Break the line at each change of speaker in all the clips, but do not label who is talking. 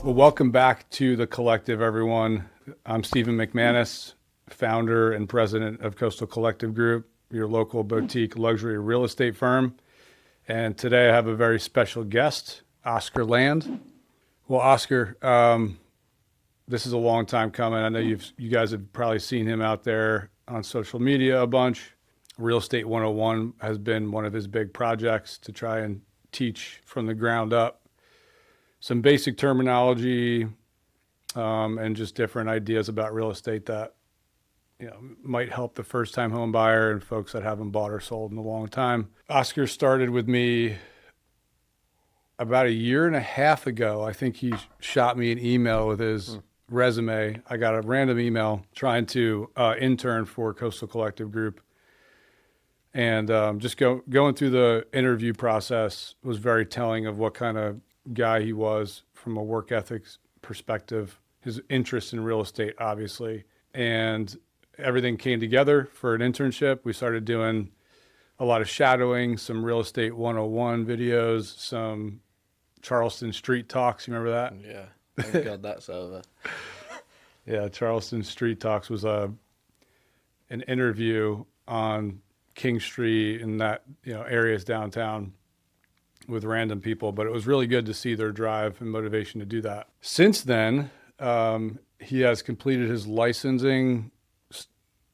Well, welcome back to the collective, everyone. I'm Stephen McManus, founder and president of Coastal Collective Group, your local boutique luxury real estate firm. And today I have a very special guest, Oscar Land. Well, Oscar, this is a long time coming. I know you guys have probably seen him out there on social media a bunch. Real Estate 101 has been one of his big projects to try and teach from the ground up some basic terminology and just different ideas about real estate that might help the first-time home buyer and folks that haven't bought or sold in a long time. Oscar started with me about a year and a half ago. I think he shot me an email with his resume. I got a random email trying to intern for Coastal Collective Group. And just going through the interview process was very telling of what kind of guy he was from a work ethics perspective, his interest in real estate, obviously. And everything came together for an internship. We started doing a lot of shadowing, some Real Estate 101 videos, some Charleston street talks. You remember that?
Yeah. Thank God that's over.
Yeah, Charleston street talks was an interview on King Street and that areas downtown with random people, but it was really good to see their drive and motivation to do that. Since then, he has completed his licensing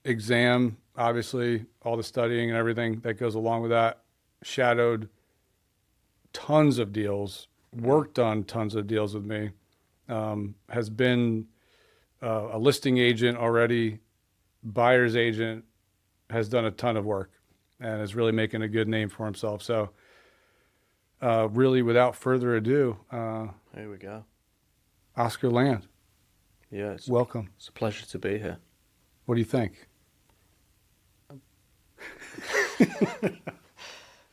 exam, obviously, all the studying and everything that goes along with that, shadowed tons of deals, worked on tons of deals with me, has been a listing agent already, buyer's agent, has done a ton of work and is really making a good name for himself. So really, without further ado,
Here we go.
Oscar Land.
Yeah,
Welcome.
It's a pleasure to be here.
What do you think?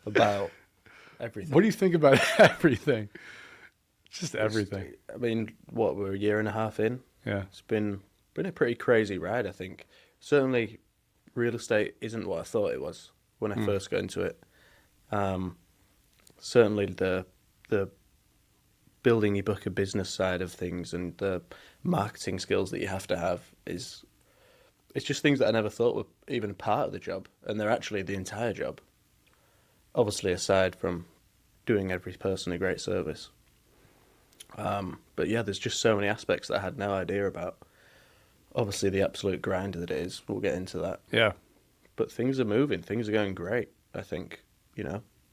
About everything.
What do you think about everything? Just everything.
I mean, we're a year and a half in.
Yeah.
It's been a pretty crazy ride, I think. Certainly, real estate isn't what I thought it was when I first got into it. Certainly the building your book of business side of things and the marketing skills that you have to have it's just things that I never thought were even part of the job, and they're actually the entire job. Obviously, aside from doing every person a great service. But yeah, there's just so many aspects that I had no idea about. Obviously, the absolute grind that it is, we'll get into that.
Yeah.
But things are moving. Things are going great, I think.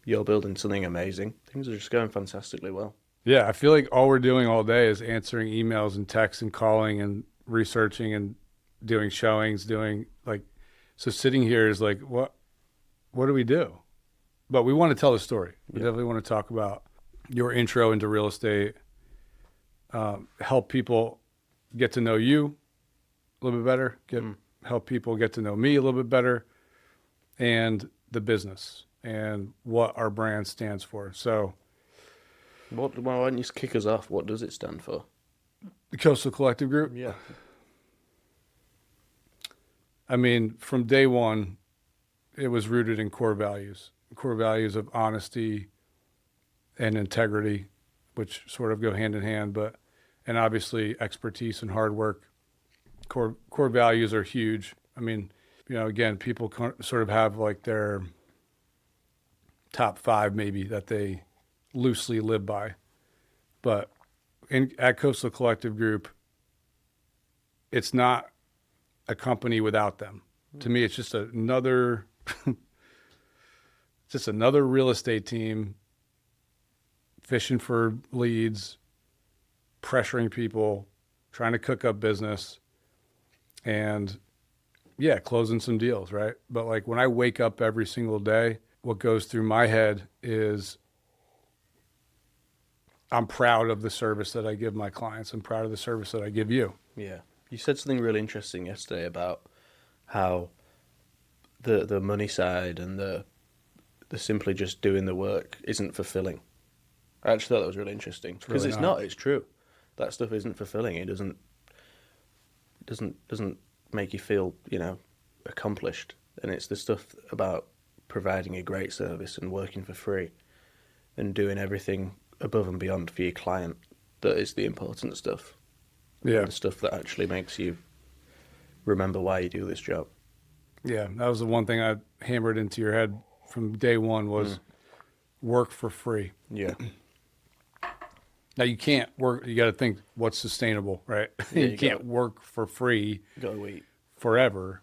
You're building something amazing. Things are just going fantastically well.
Yeah, I feel like all we're doing all day is answering emails and texts and calling and researching and doing showings, so sitting here is like, what do we do? But we want to tell the story. We definitely want to talk about your intro into real estate, help people get to know you a little bit better, help people get to know me a little bit better, and the business and what our brand stands for. So
Why don't you just kick us off? What does it stand for?
the Coastal Collective Group.
Yeah.
I mean, from day one, it was rooted in core values of honesty and integrity, which sort of go hand in hand, and obviously expertise and hard work. Core values are huge. I mean, again, people sort of have like their top 5 maybe that they loosely live by. But at Coastal Collective Group, it's not a company without them. To me, it's just another real estate team fishing for leads, pressuring people, trying to cook up business, and closing some deals, right? But like when I wake up every single day, what goes through my head is I'm proud of the service that I give my clients. I'm proud of the service that I give you.
Yeah. You said something really interesting yesterday about how the money side and the simply just doing the work isn't fulfilling. I actually thought that was really interesting because
really
it's
not.
not. It's true. That stuff isn't fulfilling. It doesn't make you feel accomplished. And it's the stuff about providing a great service and working for free and doing everything above and beyond for your client that is the important stuff.
Yeah.
The stuff that actually makes you remember why you do this job.
Yeah. That was the one thing I hammered into your head from day one was work for free.
Yeah.
Now you can't work. You got to think what's sustainable, right?
Yeah,
you can't work for free
You gotta wait.
forever.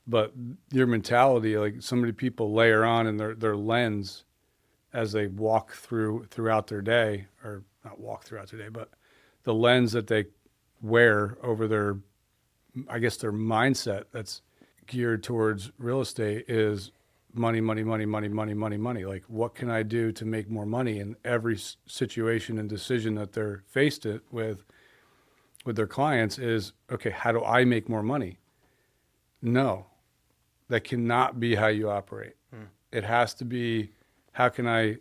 But your mentality, like so many people layer on in their lens as they walk throughout their day, or not walk throughout their day, but the lens that they wear over their, I guess their mindset that's geared towards real estate is money, money, money, money, money, money, money. Like, what can I do to make more money? And every situation and decision that they're faced with their clients is, okay, how do I make more money? No, that cannot be how you operate. It has to be, how can I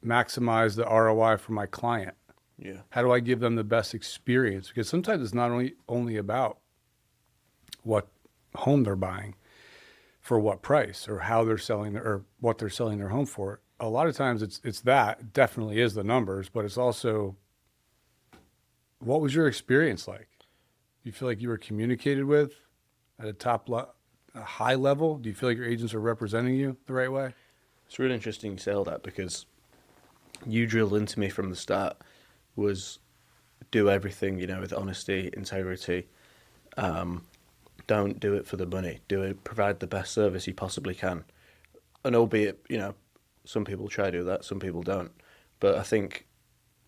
maximize the ROI for my client?
Yeah.
How do I give them the best experience? Because sometimes it's not only about what home they're buying for what price or how they're selling or what they're selling their home for. A lot of times it's that. It definitely is the numbers, but it's also, what was your experience like? Do you feel like you were communicated with at a high level? Do you feel like your agents are representing you the right way?
It's really interesting you say all that, because you drilled into me from the start was do everything, with honesty, integrity. Don't do it for the money. Provide the best service you possibly can. And albeit, some people try to do that, some people don't. But I think,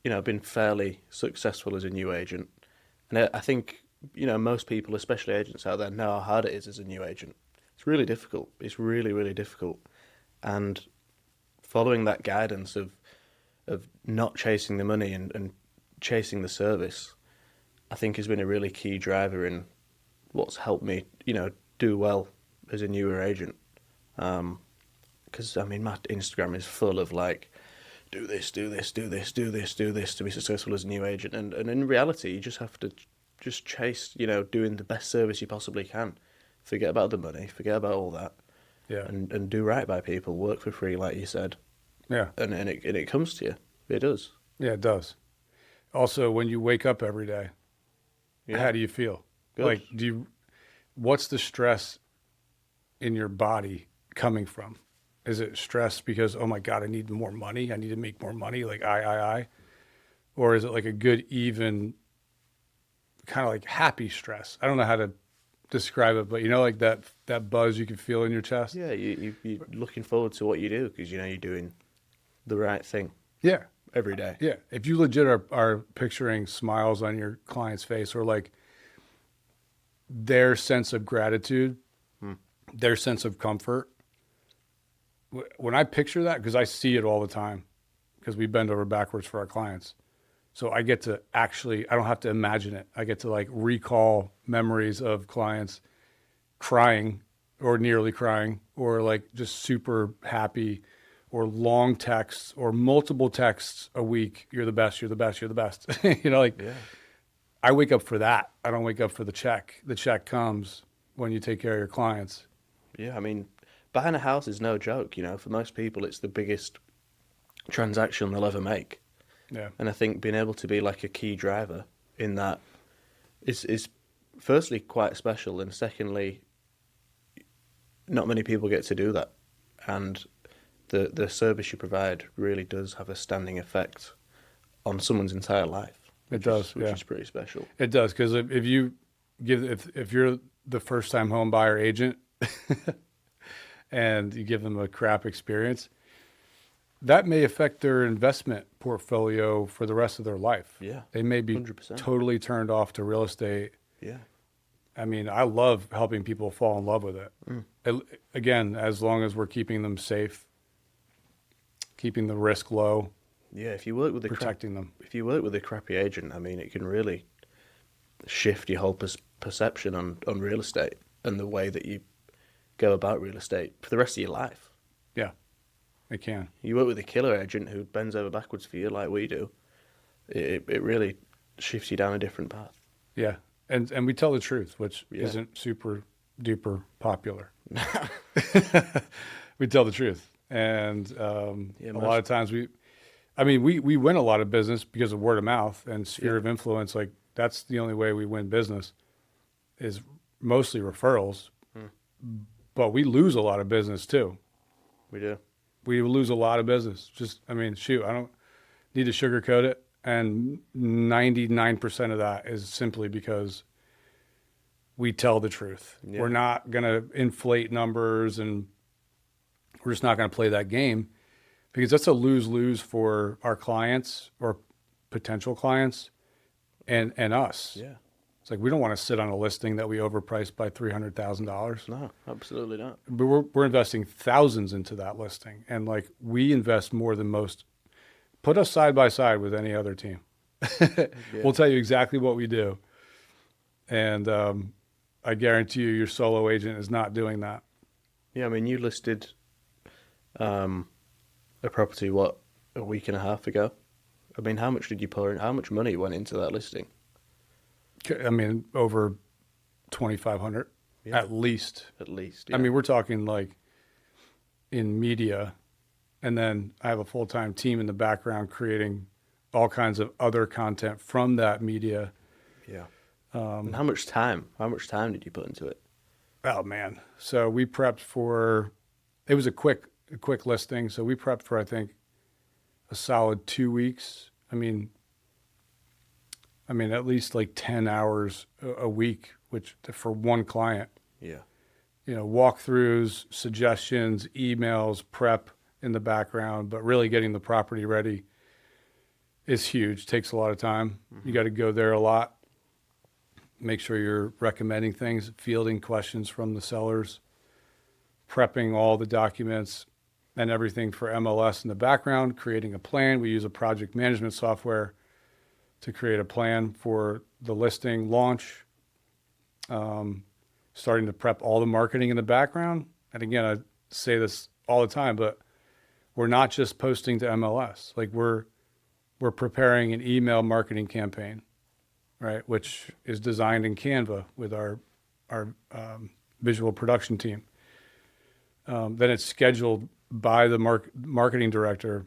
I've been fairly successful as a new agent. And I think, most people, especially agents out there, know how hard it is as a new agent. It's really difficult. It's really, really difficult. And following that guidance of not chasing the money and chasing the service, I think has been a really key driver in what's helped me, do well as a newer agent. Because, my Instagram is full of do this, do this, do this, do this, do this to be successful as a new agent. And in reality, you just have to just chase, doing the best service you possibly can. Forget about the money, forget about all that.
Yeah.
And do right by people, work for free, like you said.
Yeah.
And it comes to you. It does.
Yeah, it does. Also, when you wake up every day, how do you feel?
Good.
Like, what's the stress in your body coming from? Is it stress because, oh my God, I need more money. I need to make more money. Like I. Or is it like a good, even kind of like happy stress? I don't know how to describe it, but like that buzz you can feel in your chest.
Yeah, you're looking forward to what you do because you're doing the right thing.
Yeah.
Every day.
Yeah. If you legit are picturing smiles on your client's face, or like their sense of gratitude, their sense of comfort. When I picture that, because I see it all the time, because we bend over backwards for our clients. So I get to I don't have to imagine it. I get to recall memories of clients crying or nearly crying or just super happy, or long texts or multiple texts a week. You're the best, you're the best, you're the best. Yeah. I wake up for that. I don't wake up for the check. The check comes when you take care of your clients.
Yeah, buying a house is no joke. For most people, it's the biggest transaction they'll ever make.
Yeah.
And I think being able to be a key driver in that is firstly quite special, and secondly, not many people get to do that. And the service you provide really does have a standing effect on someone's entire life. Which is pretty special.
It does, because if you're the first time home buyer agent and you give them a crap experience, that may affect their investment portfolio for the rest of their life.
Yeah.
They may be
100%.
Totally turned off to real estate.
Yeah.
I love helping people fall in love with it. Again, as long as we're keeping them safe, keeping the risk low.
Yeah, if you work with
protecting them.
If you work with a crappy agent, it can really shift your whole perception on real estate and the way that you go about real estate for the rest of your life.
Yeah, it can.
You work with a killer agent who bends over backwards for you like we do. It really shifts you down a different path.
Yeah, and we tell the truth, which isn't super duper popular. We tell the truth, and a lot of times I mean, we win a lot of business because of word of mouth and sphere
Yeah.
of influence. Like that's the only way we win business is mostly referrals,
Hmm.
but we lose a lot of business too.
We do.
We lose a lot of business. Just, I mean, shoot, I don't need to sugarcoat it. And 99% of that is simply because we tell the truth.
Yeah.
We're not going to inflate numbers and we're just not going to play that game because that's a lose-lose for our clients or potential clients and us.
Yeah.
It's like we don't want to sit on a listing that we overpriced by $300,000.
No, absolutely not.
But we're investing thousands into that listing. And like we invest more than most. Put us side by side with any other team.
Yeah.
We'll tell you exactly what we do. And I guarantee you your solo agent is not doing that.
Yeah, I mean, you listed a property, what, a week and a half ago? I mean, how much did you pour in? How much money went into that listing?
I mean, over 2,500
Yeah.
at least.
At least.
I mean, we're talking like in media. And then I have a full-time team in the background creating all kinds of other content from that media.
yeah. And how much time? How much time did you put into it?
Oh man. So we prepped for, it was a quick listing. So we prepped for, I think, a solid 2 weeks. I mean, at least like 10 hours a week, which for one client,
Yeah.
walkthroughs, suggestions, emails, prep in the background, but really getting the property ready is huge. Takes a lot of time. You got to go there a lot. Make sure you're recommending things, fielding questions from the sellers, prepping all the documents and everything for MLS in the background, creating a plan. We use a project management software to create a plan for the listing launch, starting to prep all the marketing in the background. And again, I say this all the time, but we're not just posting to MLS. Like we're preparing an email marketing campaign, right? Which is designed in Canva with our visual production team. Then it's scheduled by the marketing director.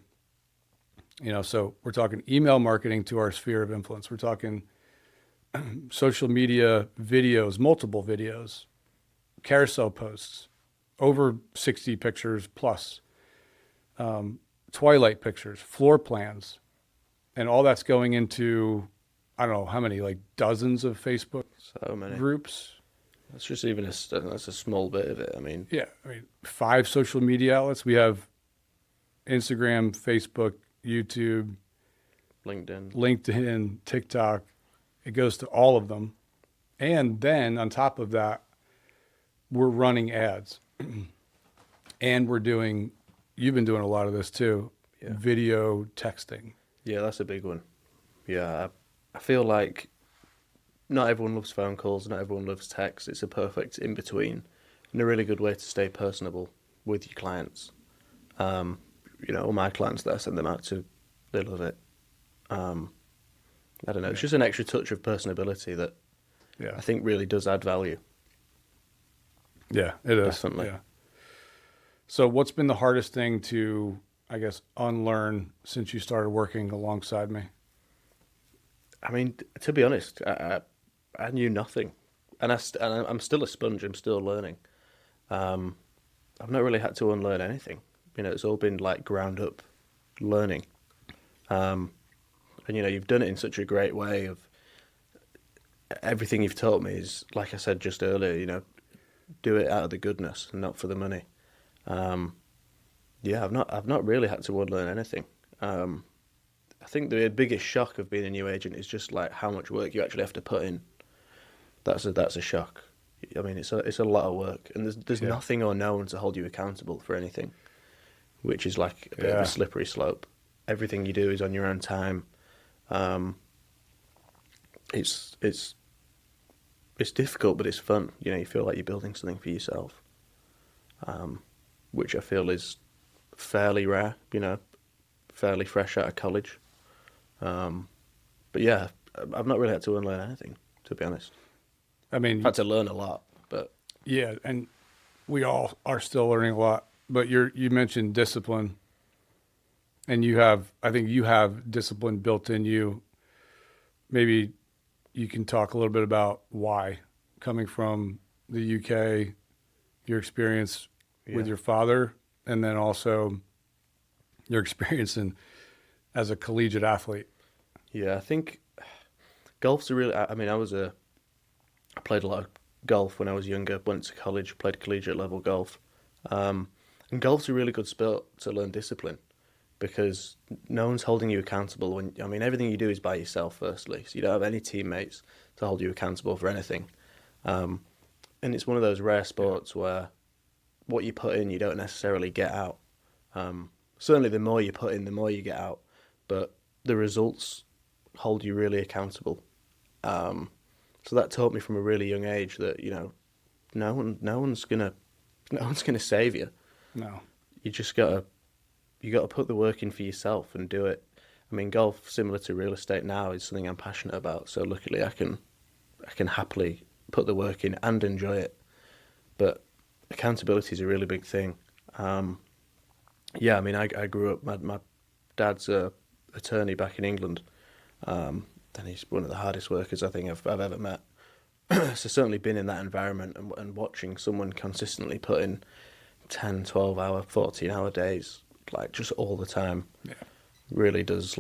So we're talking email marketing to our sphere of influence. We're talking social media videos, multiple videos, carousel posts, over 60 pictures plus, twilight pictures, floor plans, and all that's going into, I don't know how many, like dozens of Facebook
So many.
groups.
That's just even that's a small bit of it. I mean,
Yeah, 5 social media outlets. We have Instagram, Facebook, YouTube, LinkedIn, TikTok. It goes to all of them. And then on top of that, we're running ads. And you've been doing a lot of this too,
Yeah.
video texting.
Yeah, that's a big one. Yeah, I feel like not everyone loves phone calls, not everyone loves text. It's a perfect in between and a really good way to stay personable with your clients. All my clients that I send them out to, they love it. I don't know, it's just an extra touch of personability that I think really does add value.
Yeah, it is.
Definitely.
Yeah. So what's been the hardest thing to, I guess, unlearn since you started working alongside me?
I mean, to be honest, I knew nothing, and I'm still a sponge. I'm still learning. I've not really had to unlearn anything. It's all been like ground up learning. And you've done it in such a great way. Of everything you've taught me is, like I said just earlier, do it out of the goodness and not for the money. I've not really had to unlearn anything. I think the biggest shock of being a new agent is just like how much work you actually have to put in. That's a shock. I mean, it's a lot of work, and there's nothing or no one to hold you accountable for anything, which is like a bit of a slippery slope. Everything you do is on your own time. It's difficult, but it's fun. You feel like you're building something for yourself, which I feel is fairly rare. Fairly fresh out of college. But yeah, I've not really had to unlearn anything, to be honest.
I mean,
I've had to learn a lot, but
yeah, and we all are still learning a lot. But you mentioned discipline, And I think you have discipline built in you. Maybe you can talk a little bit about why, coming from the UK, your experience with
Yeah.
your father, and then also your experience as a collegiate athlete.
Yeah, I think golf's a really. I mean, I played a lot of golf when I was younger. Went to college, played collegiate level golf, and golf's a really good sport to learn discipline because no one's holding you accountable. I mean, everything you do is by yourself. Firstly, so you don't have any teammates to hold you accountable for anything, and it's one of those rare sports where what you put in, you don't necessarily get out. Certainly, the more you put in, the more you get out, but the results hold you really accountable. So that taught me from a really young age that no one's gonna save you.
No.
You gotta put the work in for yourself and do it. I mean, golf, similar to real estate now, is something I'm passionate about. So luckily, I can happily put the work in and enjoy it. But accountability is a really big thing. Yeah, I mean, I grew up. My dad's a attorney back in England, and he's one of the hardest workers I think I've ever met. So certainly been in that environment and watching someone consistently put in 10, 12-hour, 14-hour days, like just all the time,
Yeah.
really does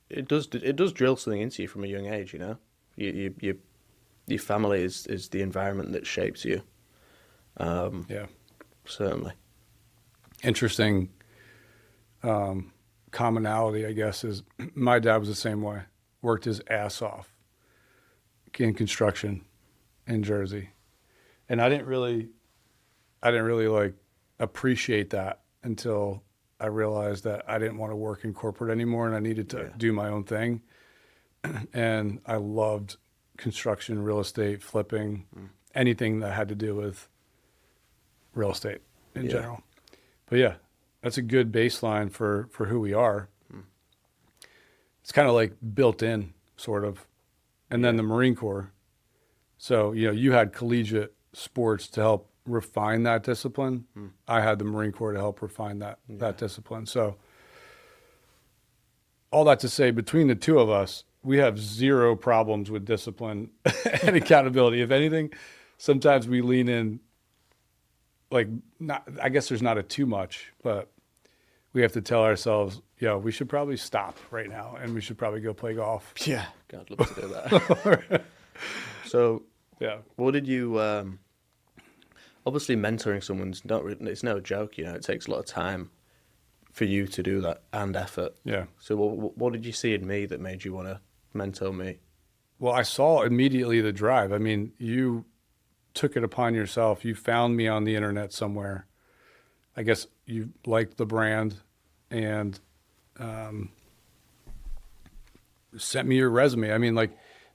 it does drill something into you from a young age. You know, your family is the environment that shapes you.
Yeah.
Certainly.
Interesting commonality, I guess, is my dad was the same way. Worked his ass off in construction in Jersey. And I didn't really like appreciate that until I realized that I didn't want to work in corporate anymore and I needed to do my own thing. And I loved construction, real estate, flipping, anything that had to do with real estate in general. But yeah, that's a good baseline for who we are. It's kind of like built in, sort of. And then the Marine Corps. So, you had collegiate sports to help refine that discipline. I had the Marine Corps to help refine that discipline. So all that to say, between the two of us, we have zero problems with discipline and accountability. If anything, sometimes we lean in, I guess there's not a too much, but we have to tell ourselves, we should probably stop right now and we should probably go play golf.
Yeah, God, I'd love to do that. So,
Yeah.
what did you? Obviously, mentoring someone's it's no joke. It takes a lot of time for you to do that and effort.
Yeah.
So, what did you see in me that made you want to mentor me?
Well, I saw immediately the drive. I mean, you took it upon yourself. You found me on the internet somewhere. I guess you liked the brand and sent me your resume. I mean,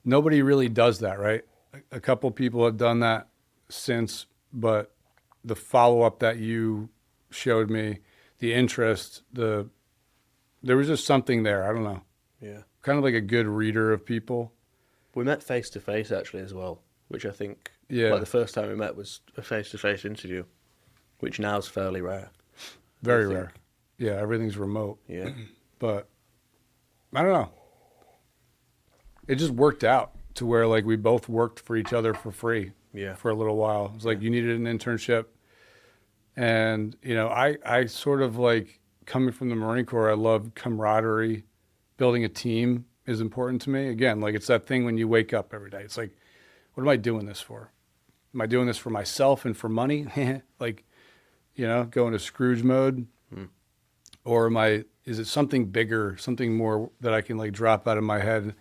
nobody really does that, right? A couple people have done that since, but the follow-up that you showed me, the interest, there was just something there. I don't know.
Yeah.
Kind of like a good reader of people.
We met face to face actually as well, which I think
Yeah.
the first time we met was a face to face interview, which now is fairly rare.
Very rare. Yeah, everything's remote.
Yeah.
But I don't know. It just worked out to where we both worked for each other for free.
Yeah.
For a little while. It was you needed an internship. And, I sort of coming from the Marine Corps, I love camaraderie. Building a team is important to me. Again, it's that thing when you wake up every day. It's what am I doing this for? Am I doing this for myself and for money? Going to Scrooge mode? Or is it something bigger, something more that I can drop out of my head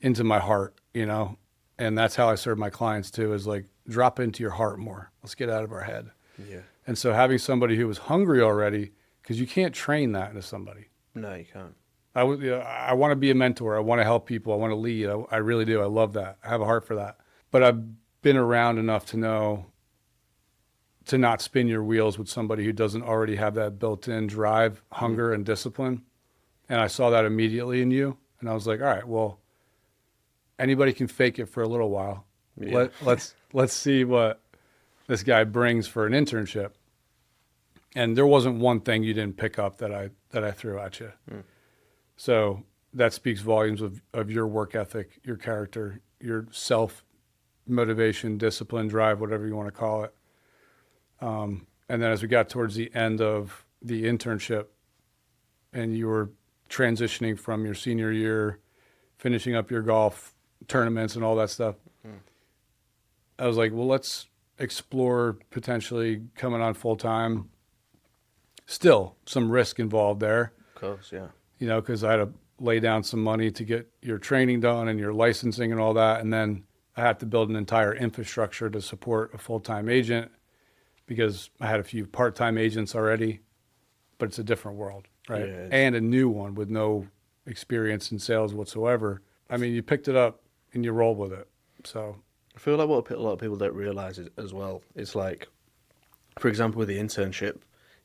into my heart, And that's how I serve my clients too, is drop into your heart more. Let's get out of our head.
Yeah.
And so having somebody who was hungry already, because you can't train that into somebody.
No, you can't.
I want to be a mentor. I want to help people. I want to lead. I really do. I love that. I have a heart for that. But I've been around enough to know to not spin your wheels with somebody who doesn't already have that built-in drive, hunger, and discipline. And I saw that immediately in you. And I was like, all right, well, anybody can fake it for a little while.
Yeah.
Let's see what this guy brings for an internship. And there wasn't one thing you didn't pick up that I threw at you. So that speaks volumes of your work ethic, your character, your self motivation, discipline, drive, whatever you want to call it. And then as we got towards the end of the internship and you were transitioning from your senior year, finishing up your golf tournaments and all that stuff, I was like, well, let's explore potentially coming on full time. Still some risk involved there,
Of course, yeah.
you know, because I had to lay down some money to get your training done and your licensing and all that. And then I had to build an entire infrastructure to support a full-time agent because I had a few part-time agents already, but it's a different world, right?
Yeah,
And a new one with no experience in sales whatsoever. I mean, you picked it up and you rolled with it. So
I feel like what a lot of people don't realise is, as well, it's like, for example, with the internship,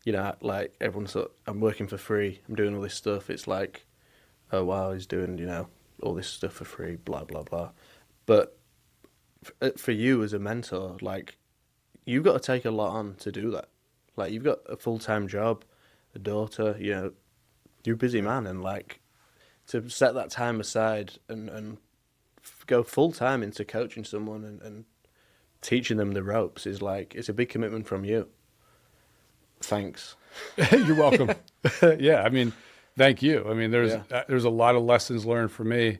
you know, like everyone's thought, I'm working for free, I'm doing all this stuff. It's like, oh wow, he's doing, you know, all this stuff for free, blah, blah, blah. But for you as a mentor, like, you've got to take a lot on to do that. Like, you've got a full-time job, a daughter, you know, you're a busy man, and like, to set that time aside and go full-time into coaching someone and teaching them the ropes is like, it's a big commitment from you. Thanks.
you're welcome. Yeah, I mean, thank you. I mean, there's a lot of lessons learned for me.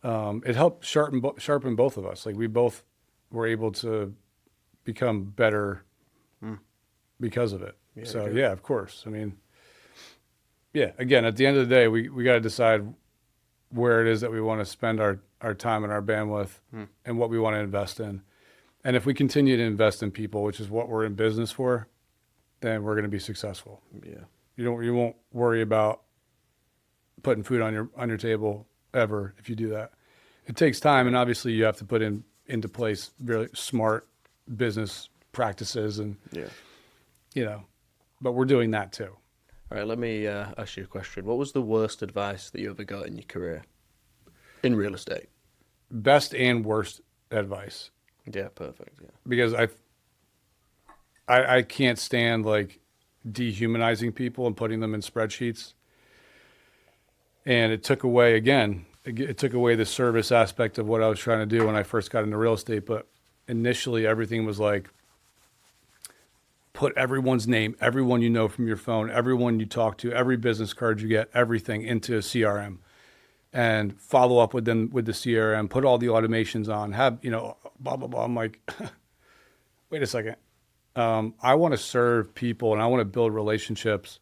It helped sharpen both of us. Like we both were able to become better because of it.
Yeah,
So
good.
yeah, of course. I mean, yeah, again, at the end of the day, we got to decide where it is that we want to spend our time and our bandwidth and what we want to invest in. And if we continue to invest in people, which is what we're in business for, then we're going to be successful.
Yeah.
You won't worry about putting food on your table ever if you do that. It takes time, and obviously you have to put into place really smart business practices, and
Yeah.
you know, but we're doing that too.
All right, let me ask you a question. What was the worst advice that you ever got in your career in real estate?
Best and worst advice,
Yeah, perfect. Yeah.
because I can't stand like dehumanizing people and putting them in spreadsheets. And it took away the service aspect of what I was trying to do when I first got into real estate. But initially everything was like, put everyone's name, everyone you know from your phone, everyone you talk to, every business card you get, everything into a CRM, and follow up with them with the CRM, put all the automations on, have, you know, blah, blah, blah. I'm like, wait a second. I want to serve people and I want to build relationships,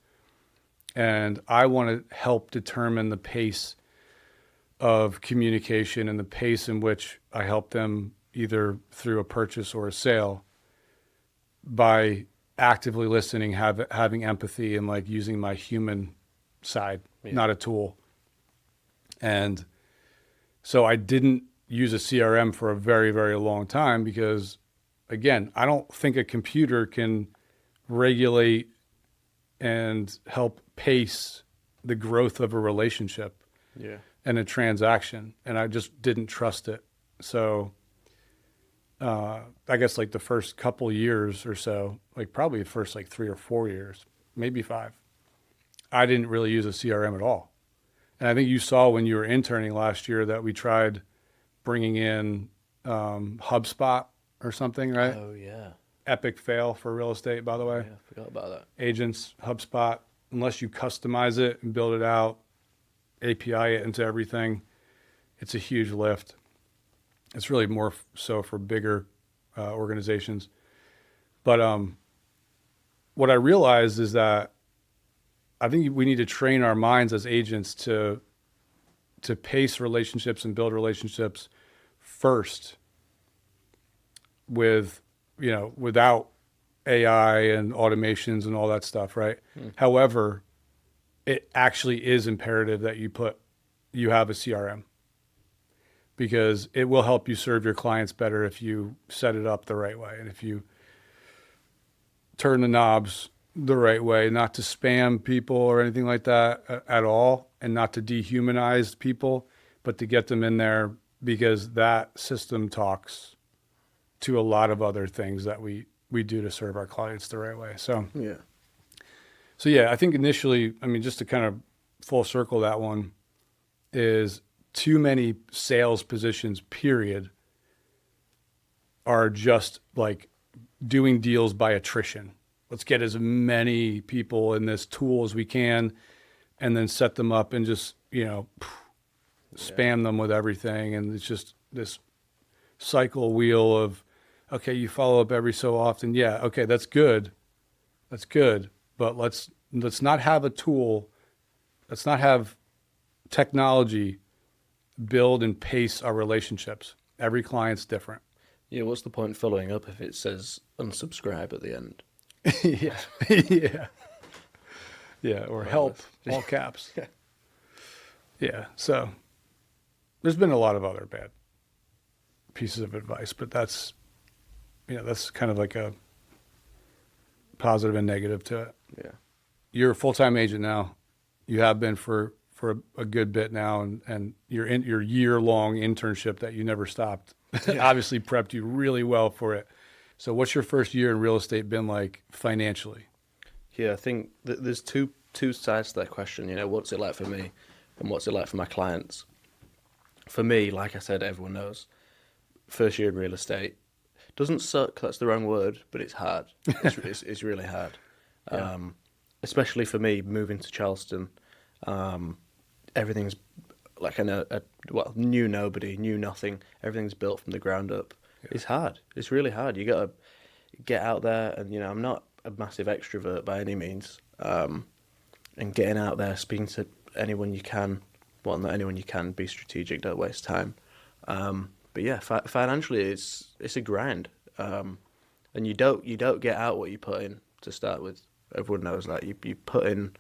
and I want to help determine the pace of communication and the pace in which I help them either through a purchase or a sale by actively listening, having empathy, and like using my human side, not a tool. And so I didn't use a CRM for a very, very long time because, again, I don't think a computer can regulate and help pace the growth of a relationship and a transaction. And I just didn't trust it. So I guess like the first couple years or so, like probably the first like 3 or 4 years, maybe 5, I didn't really use a CRM at all. And I think you saw when you were interning last year that we tried bringing in HubSpot or something, right?
Oh, yeah.
Epic fail for real estate, by the way.
Yeah, I forgot about that.
Agents, HubSpot, unless you customize it and build it out, API it into everything, it's a huge lift. It's really more so for bigger organizations. But what I realized is that I think we need to train our minds as agents to pace relationships and build relationships first with, you know, without AI and automations and all that stuff, right? However, it actually is imperative that you have a CRM, because it will help you serve your clients better if you set it up the right way and if you turn the knobs the right way, not to spam people or anything like that at all, and not to dehumanize people, but to get them in there, because that system talks to a lot of other things that we we do to serve our clients the right way. So
Yeah.
yeah, I think initially, I mean, just to kind of full circle that one, is too many sales positions, period, are just like doing deals by attrition. Let's get as many people in this tool as we can and then set them up and just, spam them with everything. And it's just this cycle wheel of, okay, you follow up every so often. Yeah. Okay. That's good. That's good. But let's not have a tool. Let's not have technology build and pace our relationships. Every client's different.
Yeah, what's the point following up if it says unsubscribe at the end?
Yeah. Yeah. Yeah. Or help, all caps.
Yeah.
Yeah. So there's been a lot of other bad pieces of advice, but that's kind of like a positive and negative to it.
Yeah.
You're a full-time agent now. You have been for a good bit now, and your year-long internship that you never stopped obviously prepped you really well for it. So what's your first year in real estate been like financially?
Yeah, I think there's two sides to that question. What's it like for me and what's it like for my clients? For me, like I said, everyone knows, first year in real estate doesn't suck. That's the wrong word, but it's hard. It's really hard.
Yeah.
Especially for me, moving to Charleston, everything's like knew nobody, knew nothing. Everything's built from the ground up. Yeah. It's hard. It's really hard. You got to get out there, and I'm not a massive extrovert by any means. And getting out there, speaking to anyone you can. Well, not anyone you can. Be strategic. Don't waste time. But yeah, financially, it's a grind. And you don't get out what you put in to start with. Everyone knows that you put in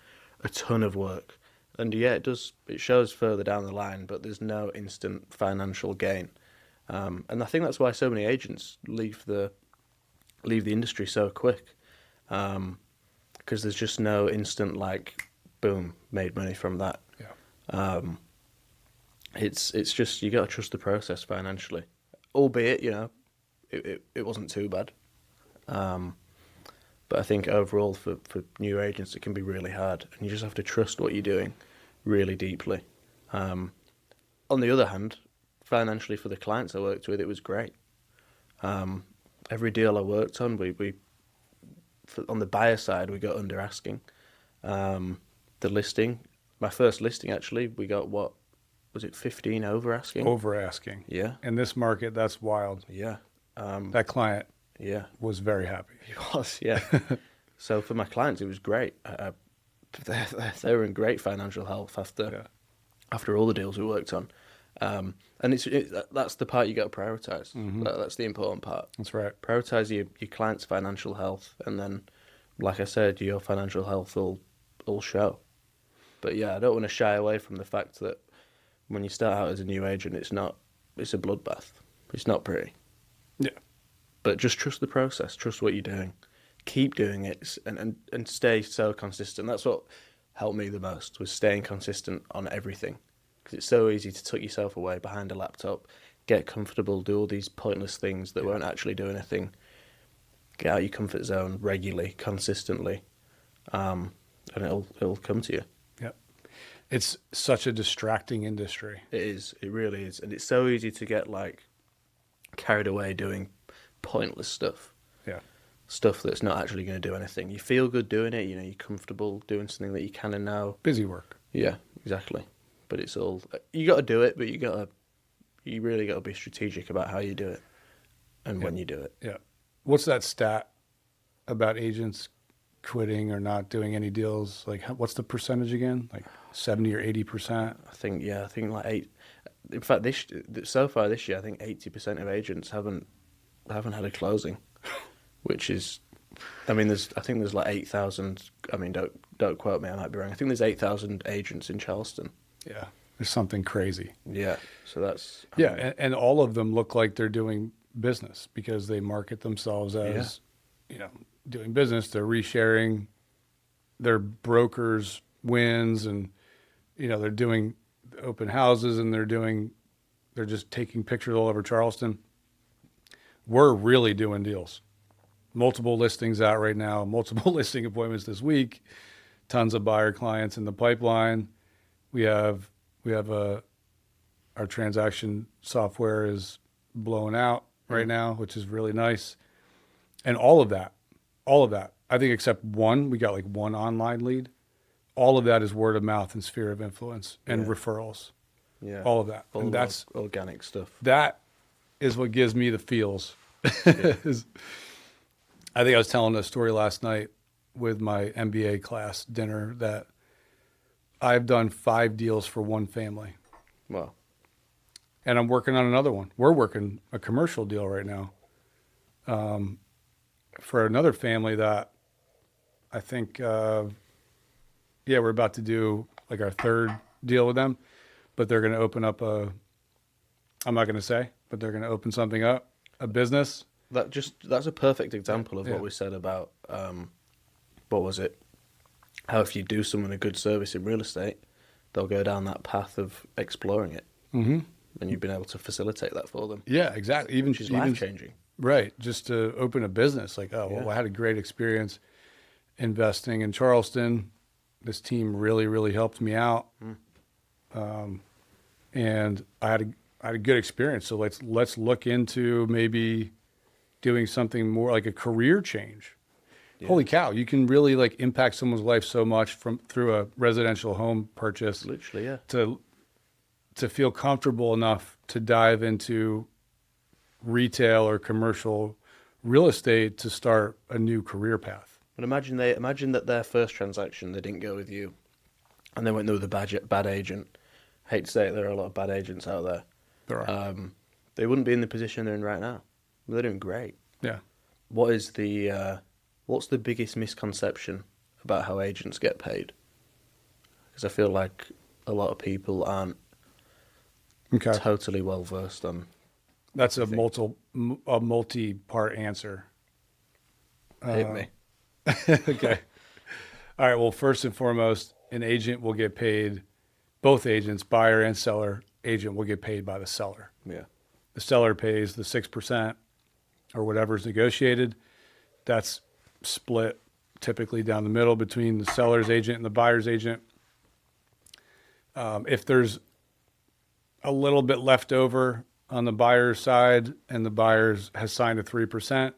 a ton of work, and yeah, it shows further down the line. But there's no instant financial gain, and I think that's why so many agents leave the industry so quick, because there's just no instant like boom, made money from that.
Yeah.
It's just you got to trust the process financially, albeit it wasn't too bad. But I think overall for new agents, it can be really hard, and you just have to trust what you're doing really deeply. On the other hand, financially for the clients I worked with, it was great. Every deal I worked on, we on the buyer side, we got under asking. The listing, my first listing actually, we got what was it, 15 over asking?
Over asking.
Yeah.
In this market, that's wild.
Yeah.
That client was very happy.
He was, yeah. So for my clients, it was great. They were in great financial health after all the deals we worked on. And that's the part you got to prioritize.
Mm-hmm.
That's the important part.
That's right.
Prioritize your client's financial health, and then, like I said, your financial health will show. But yeah, I don't want to shy away from the fact that when you start out as a new agent, it's a bloodbath. It's not pretty.
Yeah.
But just trust the process. Trust what you're doing. Keep doing it, and stay so consistent. That's what helped me the most, was staying consistent on everything. Because it's so easy to tuck yourself away behind a laptop, get comfortable, do all these pointless things that won't actually do anything. Get out of your comfort zone regularly, consistently, and it'll come to you.
Yep. It's such a distracting industry.
It is. It really is. And it's so easy to get carried away doing pointless stuff.
Yeah.
Stuff that's not actually going to do anything. You feel good doing it, you're comfortable doing something that you can and now.
Busy work.
Yeah, exactly. But it's all, you got to do it, but you really got to be strategic about how you do it and when you do it.
Yeah. What's that stat about agents quitting or not doing any deals? Like, what's the percentage again? Like 70 or 80%?
I think like 8. In fact, so far this year, I think 80% of agents haven't had a closing, which is, I think there's like 8,000. I mean, don't quote me, I might be wrong. I think there's 8,000 agents in Charleston.
Yeah, there's something crazy.
Yeah, so that's...
and all of them look like they're doing business because they market themselves as, doing business. They're resharing their brokers' wins, and, they're doing open houses, and they're just taking pictures all over Charleston. We're really doing deals. multiple listings out right now, multiple listing appointments this week, tons of buyer clients in the pipeline. We have our transaction software is blowing out right now, which is really nice. And all of that, I think except one, we got like one online lead. All of that is word of mouth and sphere of influence and referrals.
Yeah.
All of that.
All
And that's
organic stuff.
that is what gives me the feels. I think I was telling a story last night with my MBA class dinner that I've done 5 deals for one family.
Wow.
And I'm working on another one. We're working a commercial deal right now for another family that I think, we're about to do like our 3rd deal with them, but they're going to open up I'm not going to say, but they're going to open something up, a business.
That's a perfect example of what we said about, what was it? How if you do someone a good service in real estate, they'll go down that path of exploring it. Mm-hmm. And you've been able to facilitate that for them.
Yeah, exactly.
Which is life-changing.
Right. Just to open a business. Like, well, I had a great experience investing in Charleston. This team really, really helped me out. And I had a good experience. So let's look into maybe doing something more like a career change. Yeah. Holy cow, you can really like impact someone's life so much through a residential home purchase.
Literally, yeah.
To feel comfortable enough to dive into retail or commercial real estate to start a new career path.
But imagine that their first transaction, they didn't go with you, and they went with a bad agent. I hate to say it, there are a lot of bad agents out there.
There are.
They wouldn't be in the position they're in right now. They're doing great.
Yeah.
What's the biggest misconception about how agents get paid? Because I feel like a lot of people aren't totally well versed on.
That's a multi-part answer.
Hit me.
Okay. All right. Well, first and foremost, an agent will get paid. Both agents, buyer and seller, agent will get paid by the seller.
Yeah.
The seller pays the 6% or whatever is negotiated. That's split typically down the middle between the seller's agent and the buyer's agent. If there's a little bit left over on the buyer's side and the buyer's has signed a 3%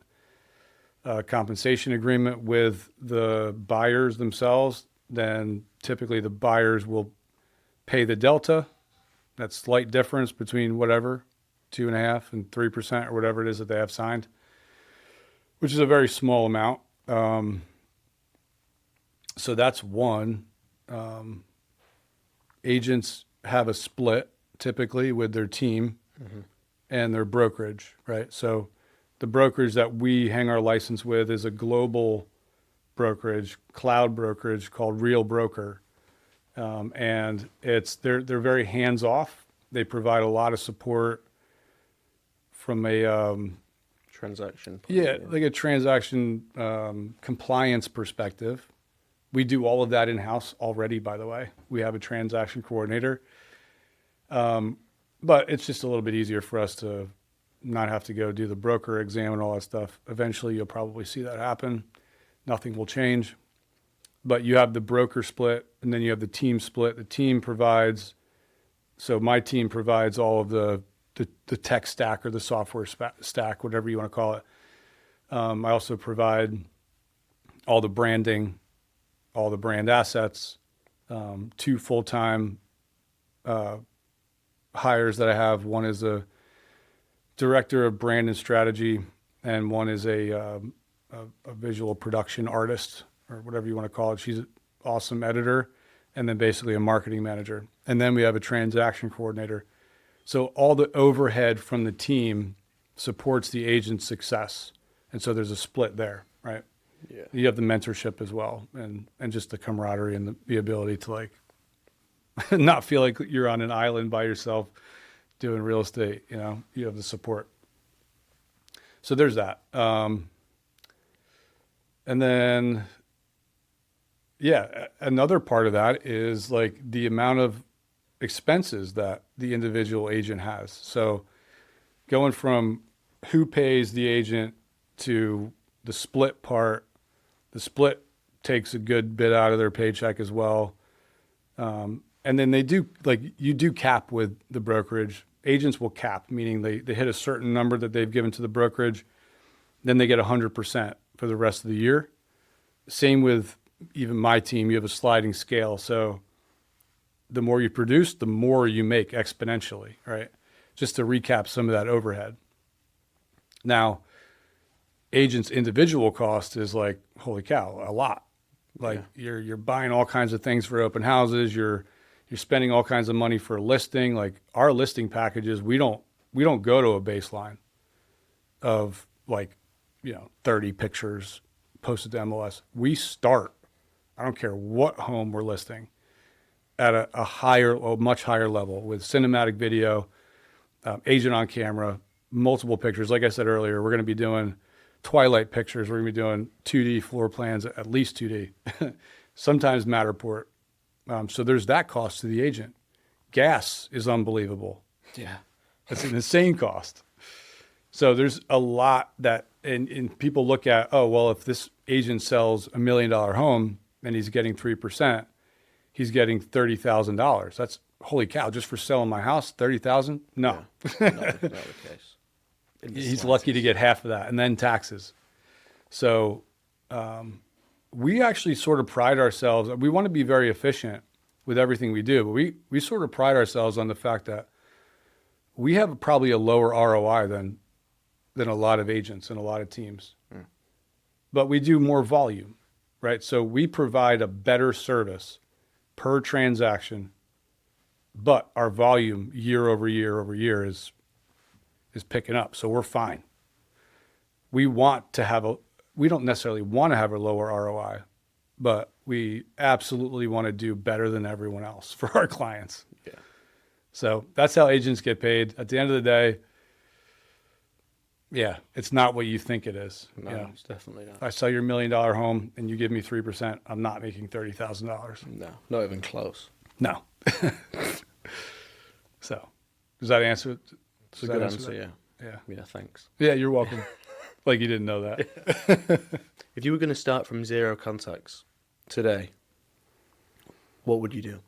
compensation agreement with the buyers themselves, then typically the buyers will pay the delta, that slight difference between whatever, 2.5% and 3% or whatever it is that they have signed, which is a very small amount. So that's one. Agents have a split typically with their team and their brokerage, right? So the brokerage that we hang our license with is a global brokerage, cloud brokerage called Real Broker. And they're very hands off. They provide a lot of support from a
transaction.
like a transaction compliance perspective. We do all of that in-house already, by the way. We have a transaction coordinator. But it's just a little bit easier for us to not have to go do the broker exam and all that stuff. Eventually, you'll probably see that happen. Nothing will change. But you have the broker split, and then you have the team split. The team provides, so my team provides all of the tech stack or the software stack, whatever you want to call it. I also provide all the branding, all the brand assets, 2 full-time hires that I have. One is a director of brand and strategy, and one is a visual production artist, or whatever you want to call it. She's an awesome editor, and then basically a marketing manager. And then we have a transaction coordinator. So all the overhead from the team supports the agent's success. And so there's a split there, right?
Yeah.
You have the mentorship as well, and just the camaraderie and the ability to like not feel like you're on an island by yourself doing real estate. You know, you have the support. So there's that. And then, another part of that is like the amount of expenses that the individual agent has. So going from who pays the agent to the split part, the split takes a good bit out of their paycheck as well. And then they do, like, you do cap with the brokerage. Agents will cap, meaning they hit a certain number that they've given to the brokerage. Then they get 100% for the rest of the year. Same with even my team. You have a sliding scale. So the more you produce, the more you make exponentially, right? Just to recap some of that overhead. Now, agents' individual cost is like, holy cow, a lot. Like you're buying all kinds of things for open houses. You're spending all kinds of money for a listing. Like our listing packages, we don't go to a baseline of like, 30 pictures posted to MLS. We start, I don't care what home we're listing, at a much higher level with cinematic video, agent on camera, multiple pictures. Like I said earlier, we're going to be doing twilight pictures. We're going to be doing 2D floor plans, at least 2D, sometimes Matterport. So there's that cost to the agent. Gas is unbelievable.
Yeah.
That's an insane cost. So there's a lot that, and people look at, oh, well, if this agent sells $1 million home and he's getting 3%, he's getting $30,000. That's, holy cow, just for selling my house, $30,000? No.
Yeah, not the case.
He's lucky to get half of that, and then taxes. So we actually sort of pride ourselves. We want to be very efficient with everything we do, but we sort of pride ourselves on the fact that we have probably a lower ROI than a lot of agents and a lot of teams. But we do more volume, right? So we provide a better service per transaction, but our volume year over year is picking up. So we're fine. We don't necessarily want to have a lower ROI, but we absolutely want to do better than everyone else for our clients.
Yeah.
So that's how agents get paid. At the end of the day, yeah, it's not what you think it is.
No, it's definitely not.
If I sell your $1 million home and you give me 3%, I'm not making $30,000.
No, not even close.
No. So does that answer?
It's a good answer, yeah.
Yeah.
Yeah, thanks.
Yeah, you're welcome. Like you didn't know that.
If you were going to start from 0 contacts today, what would you do?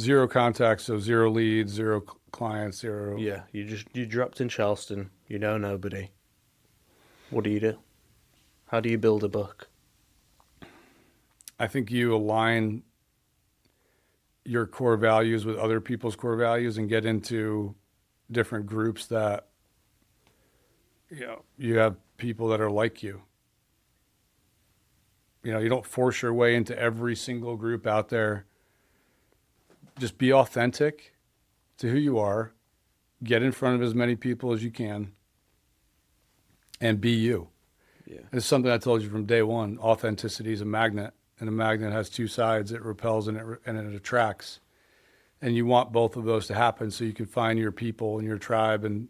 0 contacts, so 0 leads, 0 clients, 0.
Yeah, you dropped in Charleston, you know nobody. What do you do? How do you build a book?
I think you align your core values with other people's core values and get into different groups that, you have people that are like you. You don't force your way into every single group out there. Just be authentic to who you are. Get in front of as many people as you can and be you.
Yeah.
It's something I told you from day one. Authenticity is a magnet, and a magnet has 2 sides. It repels and it attracts. And you want both of those to happen so you can find your people and your tribe and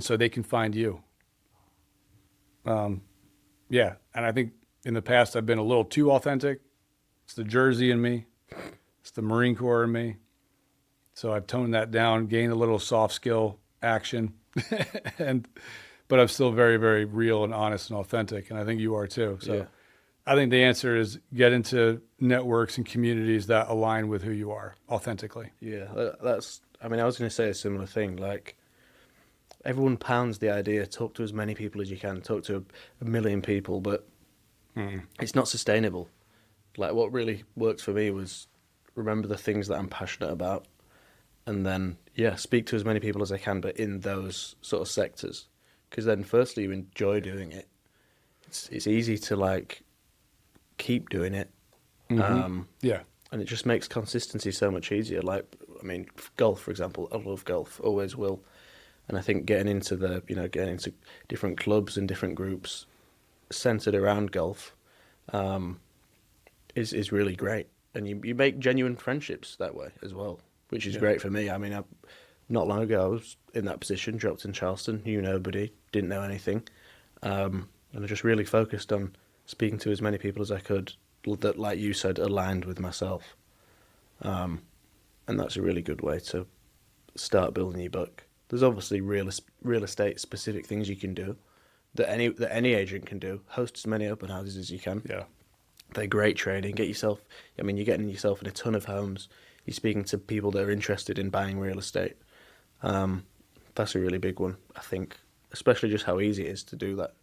so they can find you. Yeah. And I think in the past I've been a little too authentic. It's the Jersey in me. It's the Marine Corps in me. So I've toned that down, gained a little soft skill action, but I'm still very, very real and honest and authentic. And I think you are too. So yeah. I think the answer is get into networks and communities that align with who you are authentically.
Yeah, I was going to say a similar thing. Like, everyone pounds the idea, talk to as many people as you can, talk to a million people, but it's not sustainable. Like, what really worked for me was remember the things that I'm passionate about, and then, speak to as many people as I can, but in those sort of sectors. Because then, firstly, you enjoy doing it. It's easy to, like, keep doing it.
Yeah.
And it just makes consistency so much easier. Like, golf, for example, I love golf, always will. And I think getting into different clubs and different groups centered around golf is really great. And you make genuine friendships that way as well, which is great for me. Not long ago, I was in that position, dropped in Charleston, knew nobody, didn't know anything. And I just really focused on speaking to as many people as I could that, like you said, aligned with myself. And that's a really good way to start building your book. There's obviously real estate specific things you can do, that any agent can do. Host as many open houses as you can.
Yeah.
They're great training. You're getting yourself in a ton of homes. You're speaking to people that are interested in buying real estate. That's a really big one, I think, especially just how easy it is to do that.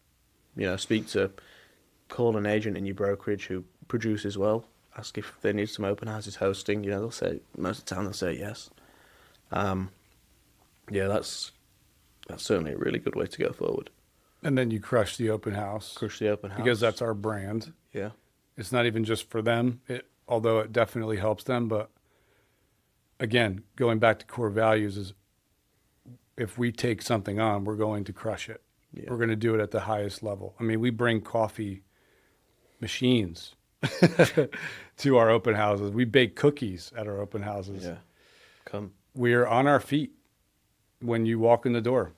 Call an agent in your brokerage who produces well. Ask if they need some open houses hosting. They'll say, most of the time they'll say yes. That's certainly a really good way to go forward.
And then you crush the open house.
Crush the open house.
Because that's our brand.
Yeah.
It's not even just for them, although it definitely helps them. But again, going back to core values is if we take something on, we're going to crush it. Yeah. We're going to do it at the highest level. I mean, we bring coffee machines to our open houses. We bake cookies at our open houses.
Yeah. Come.
We're on our feet when you walk in the door.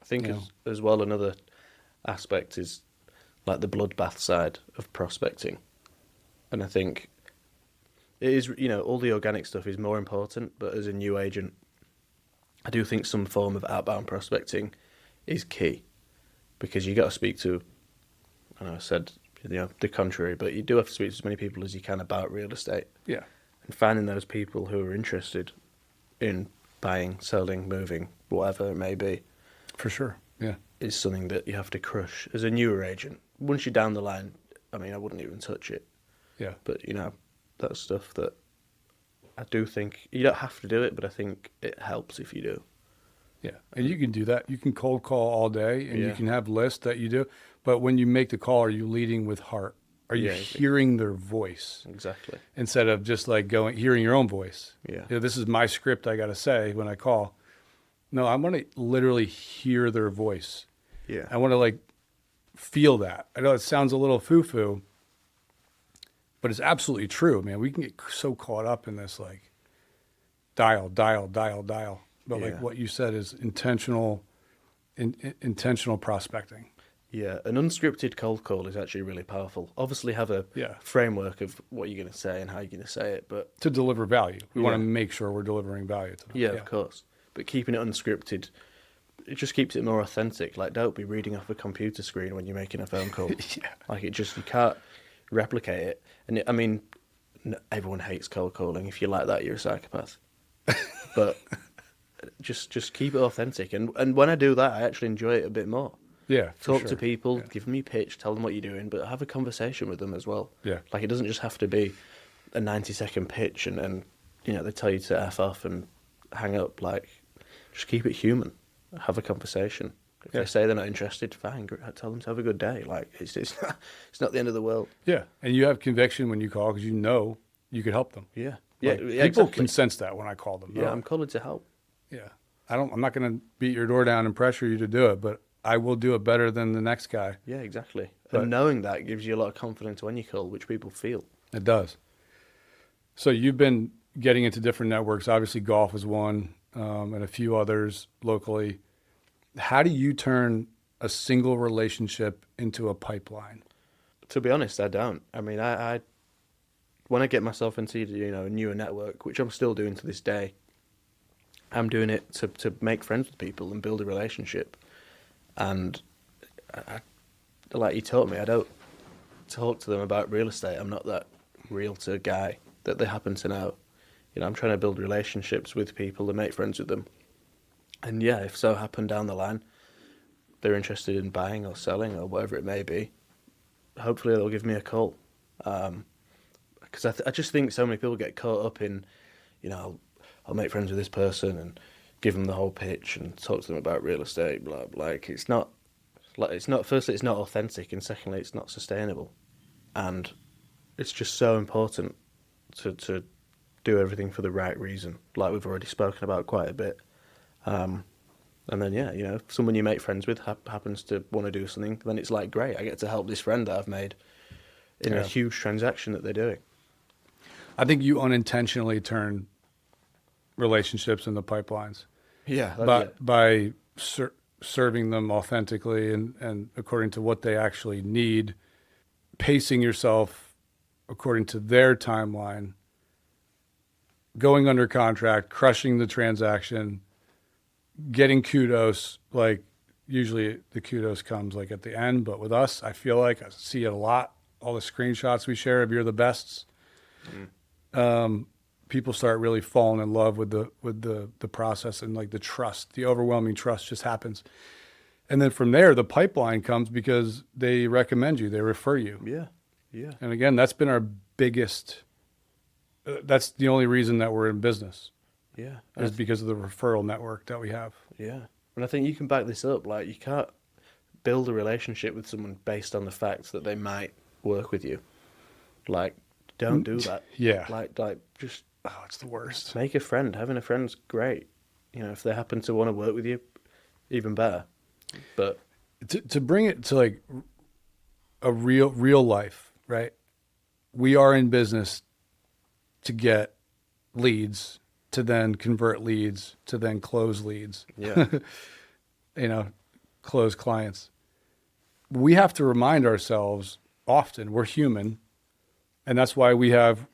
I think as well, another aspect is like the bloodbath side of prospecting. And I think it is, all the organic stuff is more important, but as a new agent, I do think some form of outbound prospecting is key, because you got to speak to, I know I said, the contrary, but you do have to speak to as many people as you can about real estate.
Yeah.
And finding those people who are interested in buying, selling, moving, whatever it may be.
For sure. Yeah.
Is something that you have to crush as a newer agent. Once you're down the line, I wouldn't even touch it.
Yeah.
But, that's stuff that I do think, you don't have to do it, but I think it helps if you do.
Yeah. And you can do that. You can cold call all day, and you can have lists that you do. But when you make the call, are you leading with heart? Are you hearing their voice?
Exactly.
Instead of just like hearing your own voice.
Yeah.
This is my script I got to say when I call. No, I want to literally hear their voice.
Yeah.
I want to feel that. I know it sounds a little foo-foo, but it's absolutely true, man. We can get so caught up in this dial. But what you said is intentional prospecting.
Yeah, an unscripted cold call is actually really powerful. Obviously have a framework of what you're going to say and how you're going to say it, but
to deliver value. We want to make sure we're delivering value to them.
Yeah, of course. But keeping it unscripted, it just keeps it more authentic. Don't be reading off a computer screen when you're making a phone call. You can't replicate it. And everyone hates cold calling. If you like that, you're a psychopath. But just keep it authentic. And when I do that, I actually enjoy it a bit more.
Yeah,
Talk to people, give them your pitch, tell them what you're doing, but have a conversation with them as well.
Yeah.
It doesn't just have to be a 90-second pitch and they tell you to F off and hang up. Just keep it human. Have a conversation. If they say they're not interested, fine. Tell them to have a good day. It's not the end of the world.
Yeah, and you have conviction when you call because you could help them.
Yeah.
People
exactly.
can sense that when I call them.
Yeah, I'm calling to help.
Yeah. I'm not going to beat your door down and pressure you to do it, but I will do it better than the next guy.
Yeah, exactly. And knowing that gives you a lot of confidence when you call, which people feel.
It does. So you've been getting into different networks. Obviously, golf is one, and a few others locally. How do you turn a single relationship into a pipeline?
To be honest, I don't. I when I get myself into a newer network, which I'm still doing to this day, I'm doing it to make friends with people and build a relationship. And like you taught me, I don't talk to them about real estate. I'm not that realtor guy that they happen to know. I'm trying to build relationships with people and make friends with them. And if so happen down the line, they're interested in buying or selling or whatever it may be, hopefully they'll give me a call. Because I just think so many people get caught up in, I'll make friends with this person and give them the whole pitch and talk to them about real estate, blah, blah. Firstly, it's not authentic, and secondly, it's not sustainable. And it's just so important to do everything for the right reason, like we've already spoken about quite a bit. And then, if someone you make friends with happens to want to do something, then it's great, I get to help this friend that I've made in a huge transaction that they're doing.
I think you unintentionally turn relationships into pipelines.
Yeah.
By serving them authentically and according to what they actually need, pacing yourself according to their timeline, going under contract, crushing the transaction, getting kudos, usually the kudos comes like at the end, but with us, I feel like I see it a lot. All the screenshots we share of you're the bests. People start really falling in love with the process, and like the trust, the overwhelming trust just happens. And then from there, the pipeline comes because they recommend you, they refer you.
Yeah. Yeah.
And again, that's been our biggest, that's the only reason that we're in business,
Yeah.
is because of the referral network that we have.
Yeah. And I think you can back this up. Like, you can't build a relationship with someone based on the fact that they might work with you. Like, don't do that.
Yeah.
Like just
Oh, it's the worst.
make a friend. Having a friend's great. You know, if they happen to want to work with you, even better. But
To bring it to like a real life, right? We are in business to get leads, to then convert leads, to then close leads.
yeah,
Close clients. We have to remind ourselves often, we're human, and that's why we have,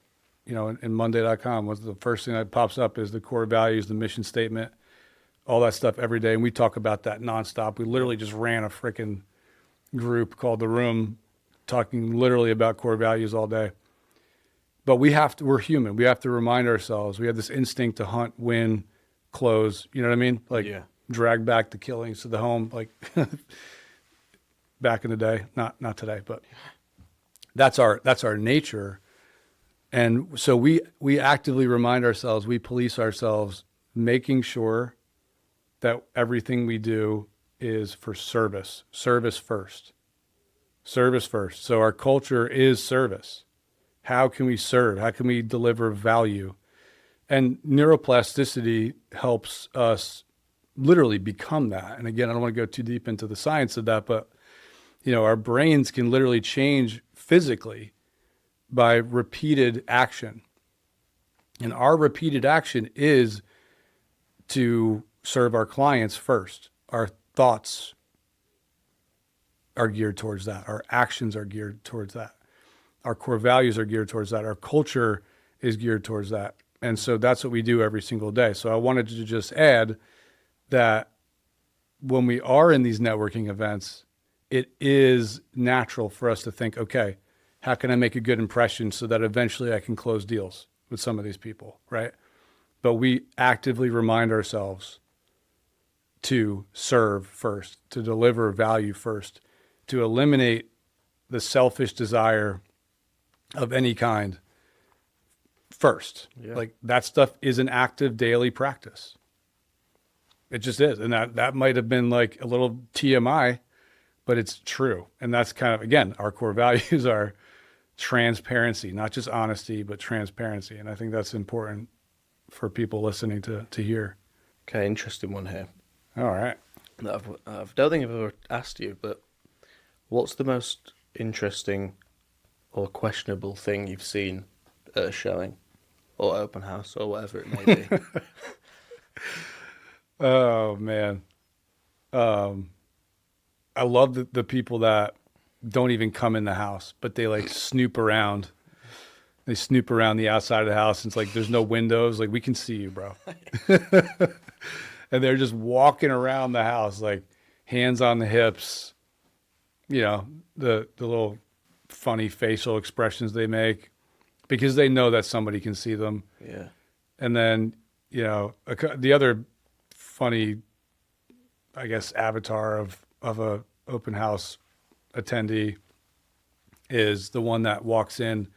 in Monday.com, was the first thing that pops up is the core values, the mission statement, all that stuff every day. And we talk about that nonstop. We literally just ran a freaking group called The Room, talking literally about core values all day. But we're human. We have to remind ourselves, we have this instinct to hunt, win, close. You know what I mean? Like drag back the killings to the home, like back in the day, not today, but that's our nature. And so we actively remind ourselves, we police ourselves, making sure that everything we do is for service first. So our culture is service. How can we serve? How can we deliver value? And neuroplasticity helps us literally become that. And again, I don't want to go too deep into the science of that, but our brains can literally change physically by repeated action. And our repeated action is to serve our clients first. Our thoughts are geared towards that. Our actions are geared towards that. Our core values are geared towards that. Our culture is geared towards that. And so that's what we do every single day. So I wanted to just add that when we are in these networking events, it is natural for us to think, okay, how can I make a good impression so that eventually I can close deals with some of these people, right? But we actively remind ourselves to serve first, to deliver value first, to eliminate the selfish desire of any kind first.
Yeah.
Like that stuff is an active daily practice. It just is. And that might have been like a little TMI, but it's true. And that's kind of, again, our core values are transparency, not just honesty, but transparency. And I think that's important for people listening to hear.
Okay, interesting one here.
All right.
I don't think I've ever asked you, but what's the most interesting or questionable thing you've seen at a showing or open house or whatever it may be?
Oh, man. I love the people that don't even come in the house, but they like snoop around. They snoop around the outside of the house. And it's like, there's no windows. Like, we can see you, bro. And they're just walking around the house, like hands on the hips, the little funny facial expressions they make because they know that somebody can see them.
Yeah.
And then, the other funny, I guess, avatar of a open house attendee is the one that walks in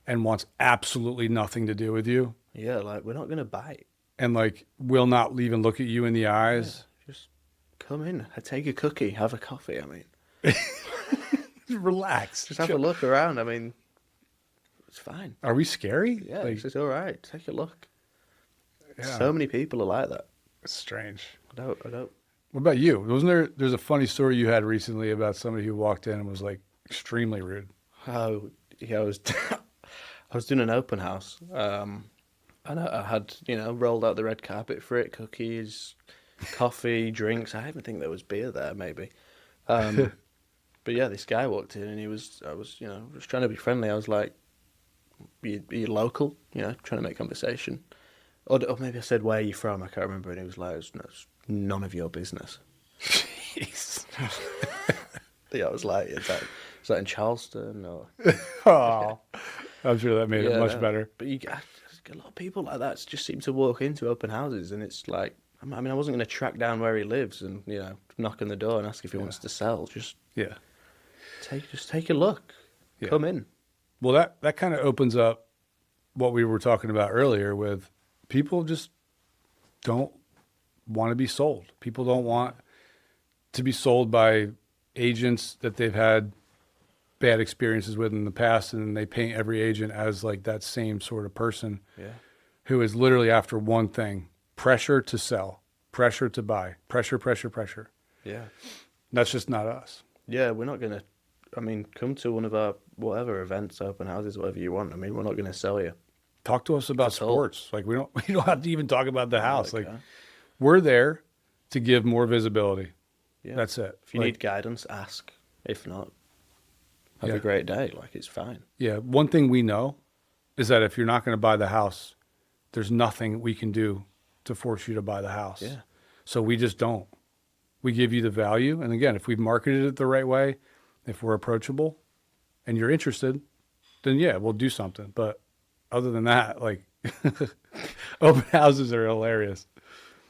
and wants absolutely nothing to do with you.
Yeah, like, we're not going to bite.
And like, will not even look at you in the eyes.
Yeah, just come in, take a cookie, have a coffee. I mean,
relax.
just have a look around. I mean, it's fine.
Are we scary?
Yeah,
Like,
it's all right. Take a look.
yeah,
So many people are like that.
it's strange.
I don't.
What about you? There's a funny story you had recently about somebody who walked in and was like extremely rude.
Oh, yeah, I was doing an open house. And I had, rolled out the red carpet for it, cookies, coffee, drinks. I even think there was beer there, maybe. But yeah, this guy walked in and I was just trying to be friendly. I was like, are you local? Trying to make conversation. Or maybe I said, where are you from? I can't remember. And he was like, it's none of your business.
Jeez.
Yeah, I was like, is that in Charleston or?
Oh, I'm sure that made it much
no.
better.
But you get a lot of people like that just seem to walk into open houses, and it's like, I mean, I wasn't going to track down where he lives and knock on the door and ask if he wants to sell. Just
Yeah.
take a look,
Yeah.
come in.
Well, that kind of opens up what we were talking about earlier with people just don't want to be sold. People don't want to be sold by agents that they've had bad experiences with in the past, and they paint every agent as like that same sort of person
Yeah.
who is literally after one thing: pressure to sell, pressure to buy, pressure.
Yeah.
That's just not us.
Yeah, we're not going to, I mean, come to one of our whatever events, open houses, whatever you want. I mean, we're not going to sell you.
Talk to us about
At all.
sports. Like we don't have to even talk about the house. Like
Okay.
we're there to give more visibility.
Yeah.
That's it.
If you
Like,
need guidance, ask. If not, have
Yeah.
a great day. Like, it's fine.
yeah, one thing we know is that if you're not going to buy the house, there's nothing we can do to force you to buy the house.
Yeah.
So we just don't. We give you the value. And again, if we've marketed it the right way, if we're approachable and you're interested, then yeah, we'll do something. But other than that, like open houses are hilarious.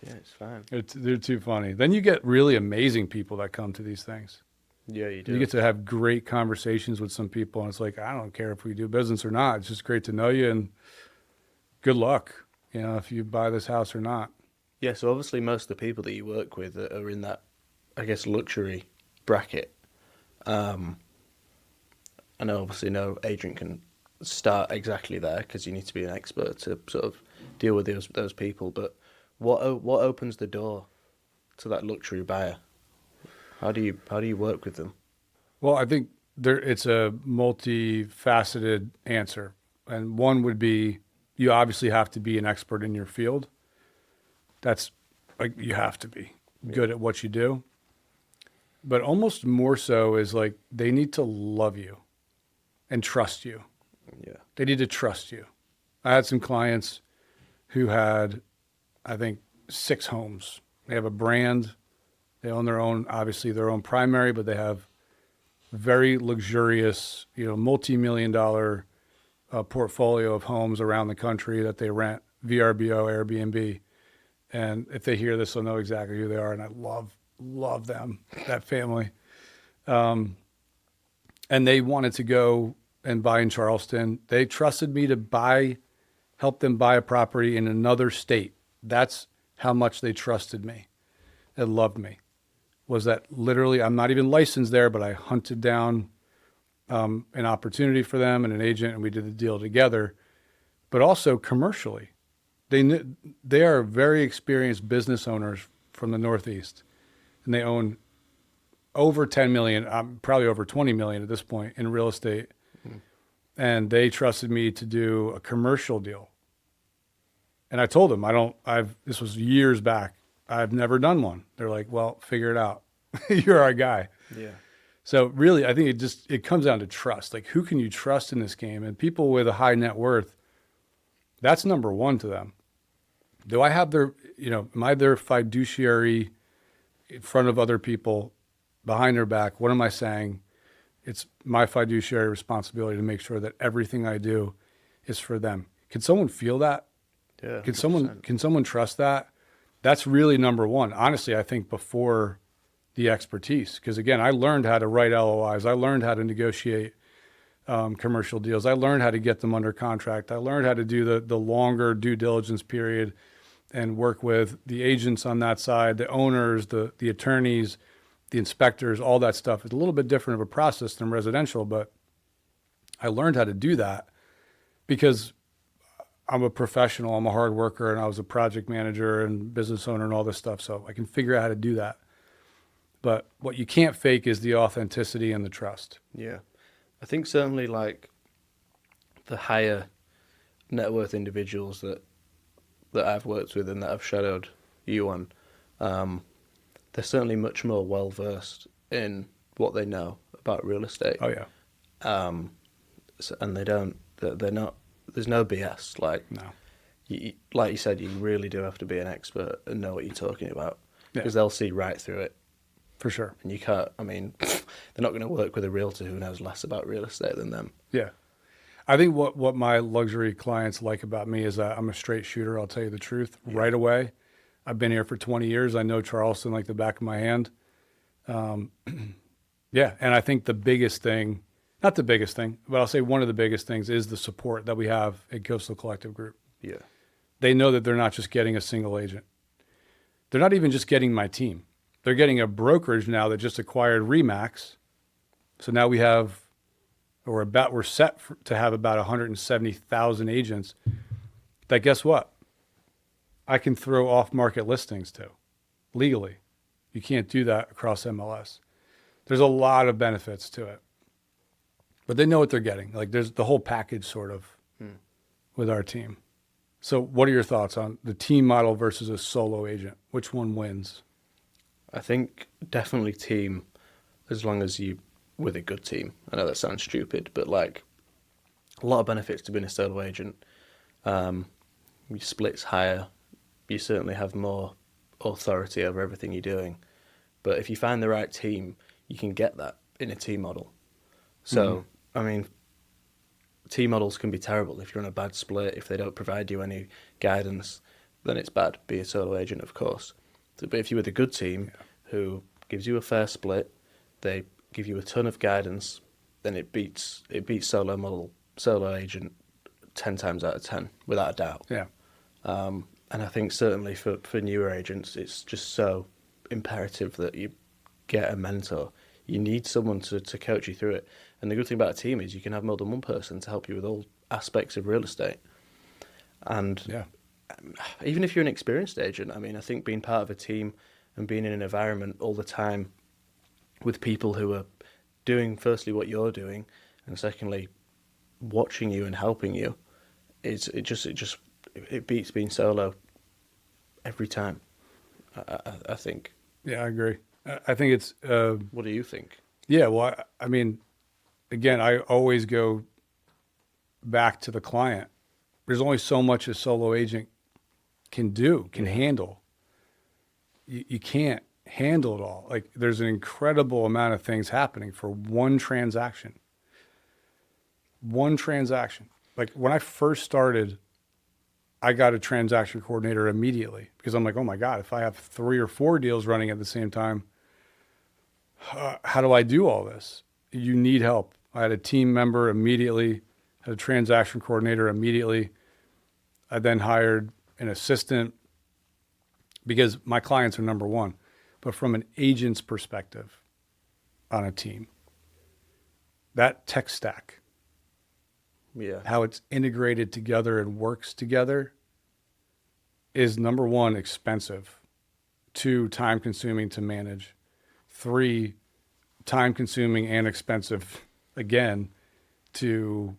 Yeah, it's fine.
They're too funny. Then you get really amazing people that come to these things.
Yeah, you do.
You get to have great conversations with some people, and it's like, I don't care if we do business or not. It's just great to know you, and good luck, if you buy this house or not.
Yeah, so obviously most of the people that you work with are in that, I guess, luxury bracket. I know obviously no agent can start exactly there because you need to be an expert to sort of deal with those people. But what opens the door to that luxury buyer? How do you work with them?
Well, I think it's a multifaceted answer. And one would be, you obviously have to be an expert in your field. That's like, you have to be good at what you do. But almost more so is like, they need to love you and trust you.
Yeah.
They need to trust you. I had some clients who had, I think, 6 homes. They have a brand. They own their own, obviously their own primary, but they have very luxurious, multi-million-dollar portfolio of homes around the country that they rent, VRBO, Airbnb. And if they hear this, they'll know exactly who they are. And I love them, that family. And they wanted to go and buy in Charleston. They trusted me to help them buy a property in another state. That's how much they trusted me and loved me. Was that literally, I'm not even licensed there, but I hunted down an opportunity for them and an agent, and we did the deal together. But also commercially, they are very experienced business owners from the Northeast, and they own over 10 million, probably over 20 million at this point in real estate. And they trusted me to do a commercial deal. And I told them, this was years back. I've never done one. They're like, well, figure it out. You're our guy.
Yeah.
So really, I think it comes down to trust. Like, who can you trust in this game? And people with a high net worth, that's number one to them. Do I have am I their fiduciary in front of other people, behind their back? What am I saying? It's my fiduciary responsibility to make sure that everything I do is for them. Can someone feel that?
Yeah.
Can
100%.
someone trust that? That's really number one. Honestly, I think before the expertise, because again, I learned how to write LOIs. I learned how to negotiate commercial deals. I learned how to get them under contract. I learned how to do the longer due diligence period and work with the agents on that side, the owners, the attorneys, the inspectors, all that stuff. It's a little bit different of a process than residential, but I learned how to do that because I'm a professional, I'm a hard worker, and I was a project manager and business owner and all this stuff. So I can figure out how to do that. But what you can't fake is the authenticity and the trust.
Yeah. I think certainly like the higher net worth individuals that I've worked with and that I've shadowed you on, they're certainly much more well versed in what they know about real estate.
Oh yeah.
And they're not, there's no BS. Like,
No.
Like you said, you really do have to be an expert and know what you're talking about,
Yeah.
because they'll see right through it.
For sure.
And you can't, I mean, they're not going to work with a realtor who knows less about real estate than them.
Yeah. I think what my luxury clients like about me is that I'm a straight shooter. I'll tell you the truth right away. I've been here for 20 years. I know Charleston like the back of my hand. Yeah. And I think the biggest thing, not the biggest thing, but I'll say one of the biggest things is the support that we have at Coastal Collective Group.
Yeah.
They know that they're not just getting a single agent. They're not even just getting my team. They're getting a brokerage now that just acquired Remax. So now we're set to have about 170,000 agents that, guess what? I can throw off-market listings to legally. You can't do that across MLS. There's a lot of benefits to it, but they know what they're getting. Like there's the whole package sort of with our team. So what are your thoughts on the team model versus a solo agent? Which one wins?
I think definitely team, as long as you with a good team. I know that sounds stupid, but like a lot of benefits to being a solo agent. Your splits higher. You certainly have more authority over everything you're doing. But if you find the right team, you can get that in a team model. So, I mean, team models can be terrible. If you're on a bad split, if they don't provide you any guidance, then it's bad. Be a solo agent, of course. But if you're with a good team who gives you a fair split, they give you a ton of guidance, then it beats solo agent 10 times out of 10, without a doubt.
Yeah.
And I think certainly for newer agents, it's just so imperative that you get a mentor. You need someone to coach you through it. And the good thing about a team is you can have more than one person to help you with all aspects of real estate. And even if you're an experienced agent, I mean, I think being part of a team and being in an environment all the time with people who are doing, firstly, what you're doing, and secondly, watching you and helping you, it beats being solo every time, I think.
Yeah, I agree. I think it's...
what do you think?
Yeah, well, I mean, again, I always go back to the client. There's only so much a solo agent can handle. You can't handle it all. Like there's an incredible amount of things happening for one transaction. Like when I first started, I got a transaction coordinator immediately because I'm like, oh my God, if I have 3 or 4 deals running at the same time, how do I do all this? You need help. I had a team member immediately, had a transaction coordinator immediately. I then hired an assistant because my clients are number one. But from an agent's perspective on a team, that tech stack, how it's integrated together and works together is number 1, expensive, 2, time consuming to manage, 3, time consuming and expensive again to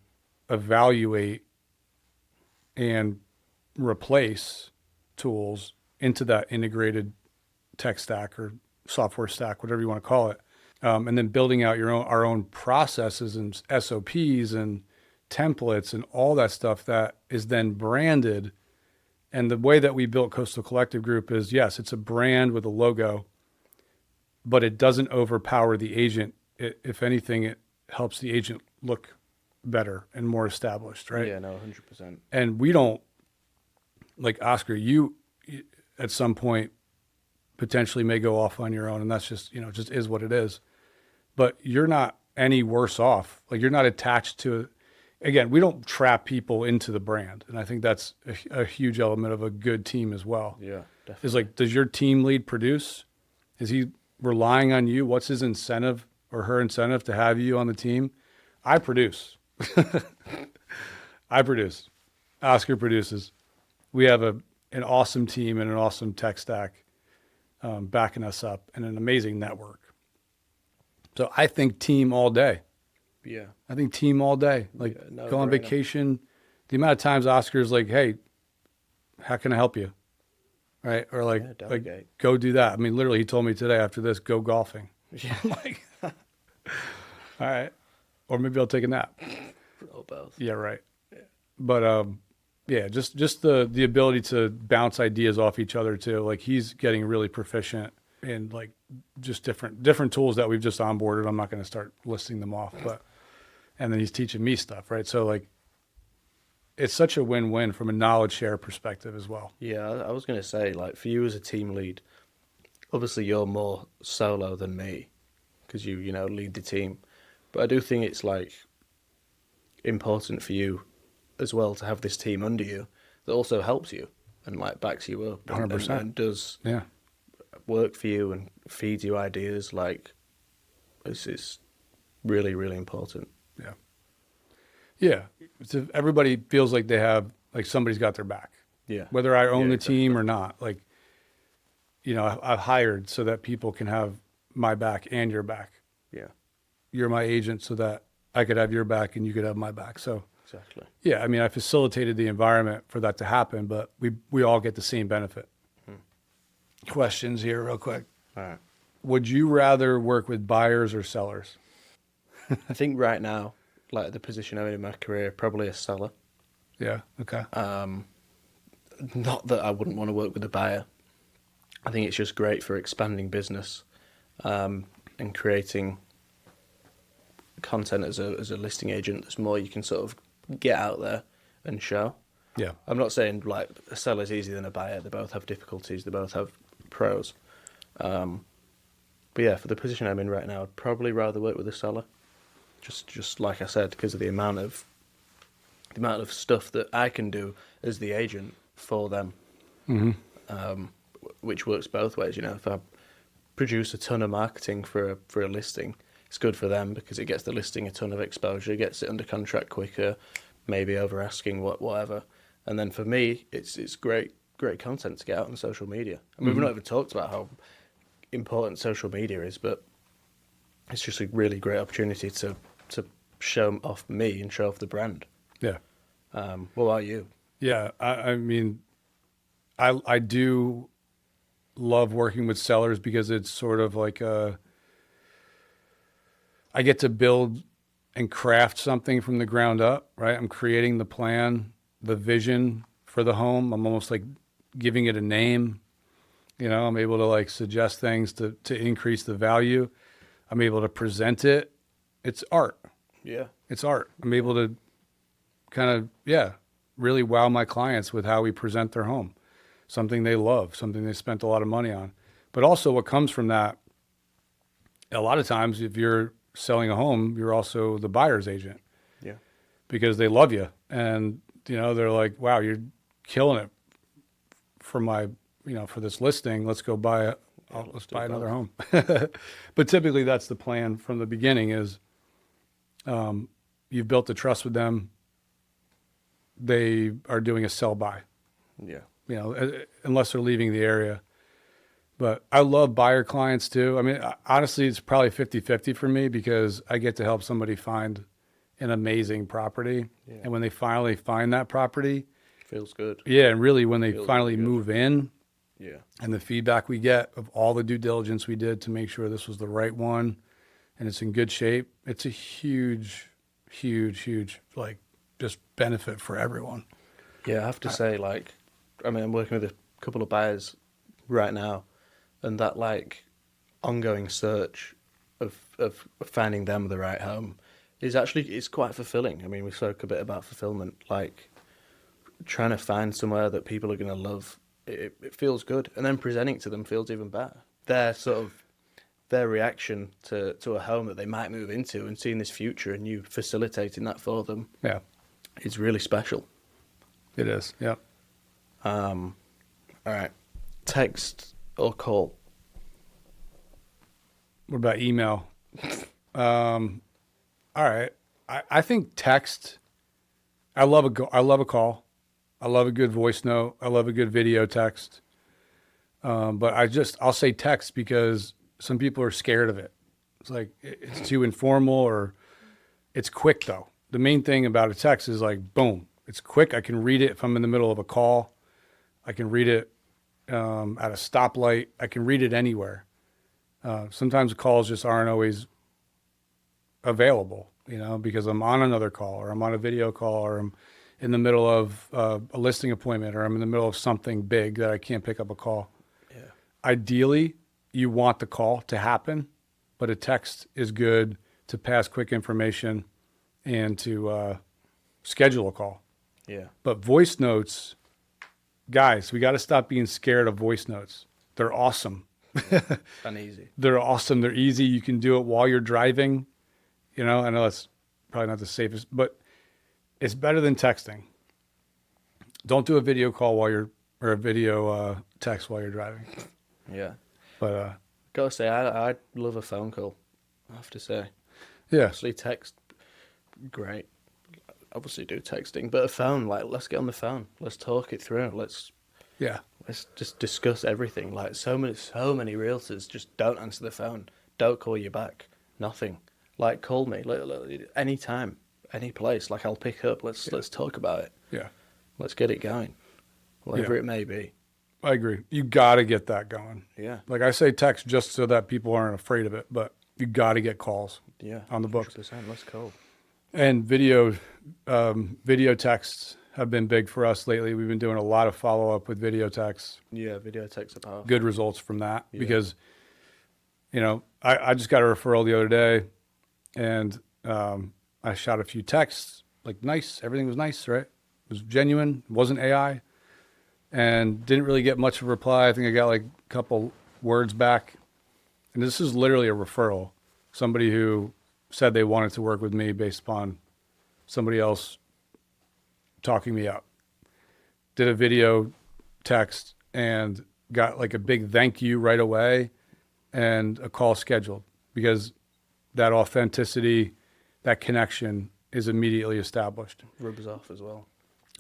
evaluate and replace tools into that integrated tech stack or software stack, whatever you want to call it. And then building out our own processes and SOPs and templates and all that stuff that is then branded. And the way that we built Coastal Collective Group is, yes, it's a brand with a logo, but it doesn't overpower the agent. If anything, it helps the agent look better and more established, right?
Yeah, no, 100%.
And we don't, like Oscar, you at some point potentially may go off on your own, and that's just, just is what it is. But you're not any worse off. Like you're not attached to, again, we don't trap people into the brand. And I think that's a huge element of a good team as well.
Yeah, definitely.
Is like, does your team lead produce? Is he relying on you? What's his incentive or her incentive to have you on the team? I produce. I produce. Oscar produces. We have an awesome team and an awesome tech stack backing us up and an amazing network. So I think team all day.
Yeah.
I think team all day. Like go on vacation. The amount of times Oscar's like, hey, how can I help you? Right? Or like go do that. I mean, literally he told me today after this, go golfing.
Yeah.
I'm like, all right. Or maybe I'll take a nap.
Or both.
Yeah, right. Yeah. But yeah, just the ability to bounce ideas off each other too. Like he's getting really proficient and like just different tools that we've just onboarded. I'm not going to start listing them off, but, and then he's teaching me stuff, right? So like, it's such a win-win from a knowledge share perspective as well.
Yeah, I was going to say, like, for you as a team lead, obviously you're more solo than me because you know, lead the team. But I do think it's, like, important for you as well to have this team under you that also helps you and, like, backs you up and,
100%.
and does
Yeah.
work for you and feeds you ideas. Like, this is really, really important.
Yeah. Yeah. So everybody feels like they have, like somebody's got their back,
Yeah.
whether I own
Yeah,
the
exactly.
team or not. Like, you know, I've hired so that people can have my back and your back.
Yeah,
You're my agent so that I could have your back and you could have my back. So
exactly.
yeah, I mean, I facilitated the environment for that to happen, but we all get the same benefit. Questions here real quick.
All right.
Would you rather work with buyers or sellers?
I think right now, like the position I'm in my career, probably a seller.
Yeah. Okay.
Not that I wouldn't want to work with a buyer. I think it's just great for expanding business and creating content as a listing agent. There's more you can sort of get out there and show.
Yeah.
I'm not saying like a seller's easier than a buyer. They both have difficulties. They both have pros. But yeah, for the position I'm in right now, I'd probably rather work with a seller. Just like I said, because of the amount of stuff that I can do as the agent for them, which works both ways. You know, if I produce a ton of marketing for a listing, it's good for them because it gets the listing a ton of exposure, gets it under contract quicker, maybe over asking whatever. And then for me, it's great content to get out on social media. I mean, we've not even talked about how important social media is, but it's just a really great opportunity to show off me and show off the brand.
Yeah.
What about you?
Yeah. I mean, I do love working with sellers because it's sort of like I get to build and craft something from the ground up, right? I'm creating the plan, the vision for the home. I'm almost like giving it a name. You know, I'm able to like suggest things to increase the value. I'm able to present it. It's art.
Yeah.
It's art. I'm able to kind of, really wow my clients with how we present their home. Something they love, something they spent a lot of money on. But also what comes from that, a lot of times if you're selling a home, you're also the buyer's agent.
Yeah.
Because they love you. And, you know, they're like, wow, you're killing it for my, you know, for this listing. Let's go buy it. Let's buy another home. But typically that's the plan from the beginning is you've built the trust with them. They are doing a sell buy,
Yeah.
you know, unless they're leaving the area. But I love buyer clients too. I mean, honestly, it's probably 50-50 for me because I get to help somebody find an amazing property.
Yeah.
And when they finally find that property,
Feels good.
yeah, and really when they
Feels
finally
really good.
move in,
Yeah.
and the feedback we get of all the due diligence we did to make sure this was the right one and it's in good shape, it's a huge, like just benefit for everyone.
Yeah, I have to say, like, I mean, I'm working with a couple of buyers right now, and that, like, ongoing search of finding them the right home is actually, it's quite fulfilling. I mean, we spoke a bit about fulfillment, like, trying to find somewhere that people are going to love, it feels good. And then presenting it to them feels even better. Their reaction to a home that they might move into and seeing this future and you facilitating that for them
Yeah,
is really special.
it is. Yep.
All right. Text or call?
What about email? All right. I think text. I love a call. I love a good voice note. I love a good video text. But I'll say text because some people are scared of it. It's like it's too informal or it's quick though. The main thing about a text is like, boom, it's quick. I can read it if I'm in the middle of a call. I can read it at a stoplight. I can read it anywhere. Sometimes calls just aren't always available, you know, because I'm on another call or I'm on a video call or I'm in the middle of a listing appointment or I'm in the middle of something big that I can't pick up a call.
Yeah.
Ideally, you want the call to happen, but a text is good to pass quick information and to schedule a call.
Yeah.
But voice notes, guys, we got to stop being scared of voice notes. They're awesome.
And easy.
They're awesome. They're easy. You can do it while you're driving. You know, I know that's probably not the safest, but it's better than texting. Don't do a video call or a video text while you're driving.
Yeah.
But
Gotta say, I love a phone call, I have to say.
yeah,
Obviously, text, great. Obviously, do texting, but a phone, like, let's get on the phone. Let's talk it through. Let's just discuss everything. Like, so many realtors just don't answer the phone, don't call you back, nothing. Like, call me anytime, any place. Like, I'll pick up. Let's talk about it.
Yeah.
Let's get it going, whatever it may be.
I agree. You got to get that going.
Yeah.
Like I say text just so that people aren't afraid of it, but you got to get calls on the books.
100%. Let's call.
And video texts have been big for us lately. We've been doing a lot of follow-up with video texts.
Yeah, video texts are powerful.
Good results from that because, you know, I just got a referral the other day and I shot a few texts, like nice. Everything was nice, right? It was genuine. It wasn't AI. And didn't really get much of a reply. I think I got like a couple words back. And this is literally a referral. Somebody who said they wanted to work with me based upon somebody else talking me up. Did a video text and got like a big thank you right away and a call scheduled because that authenticity, that connection is immediately established.
Rubs off as well.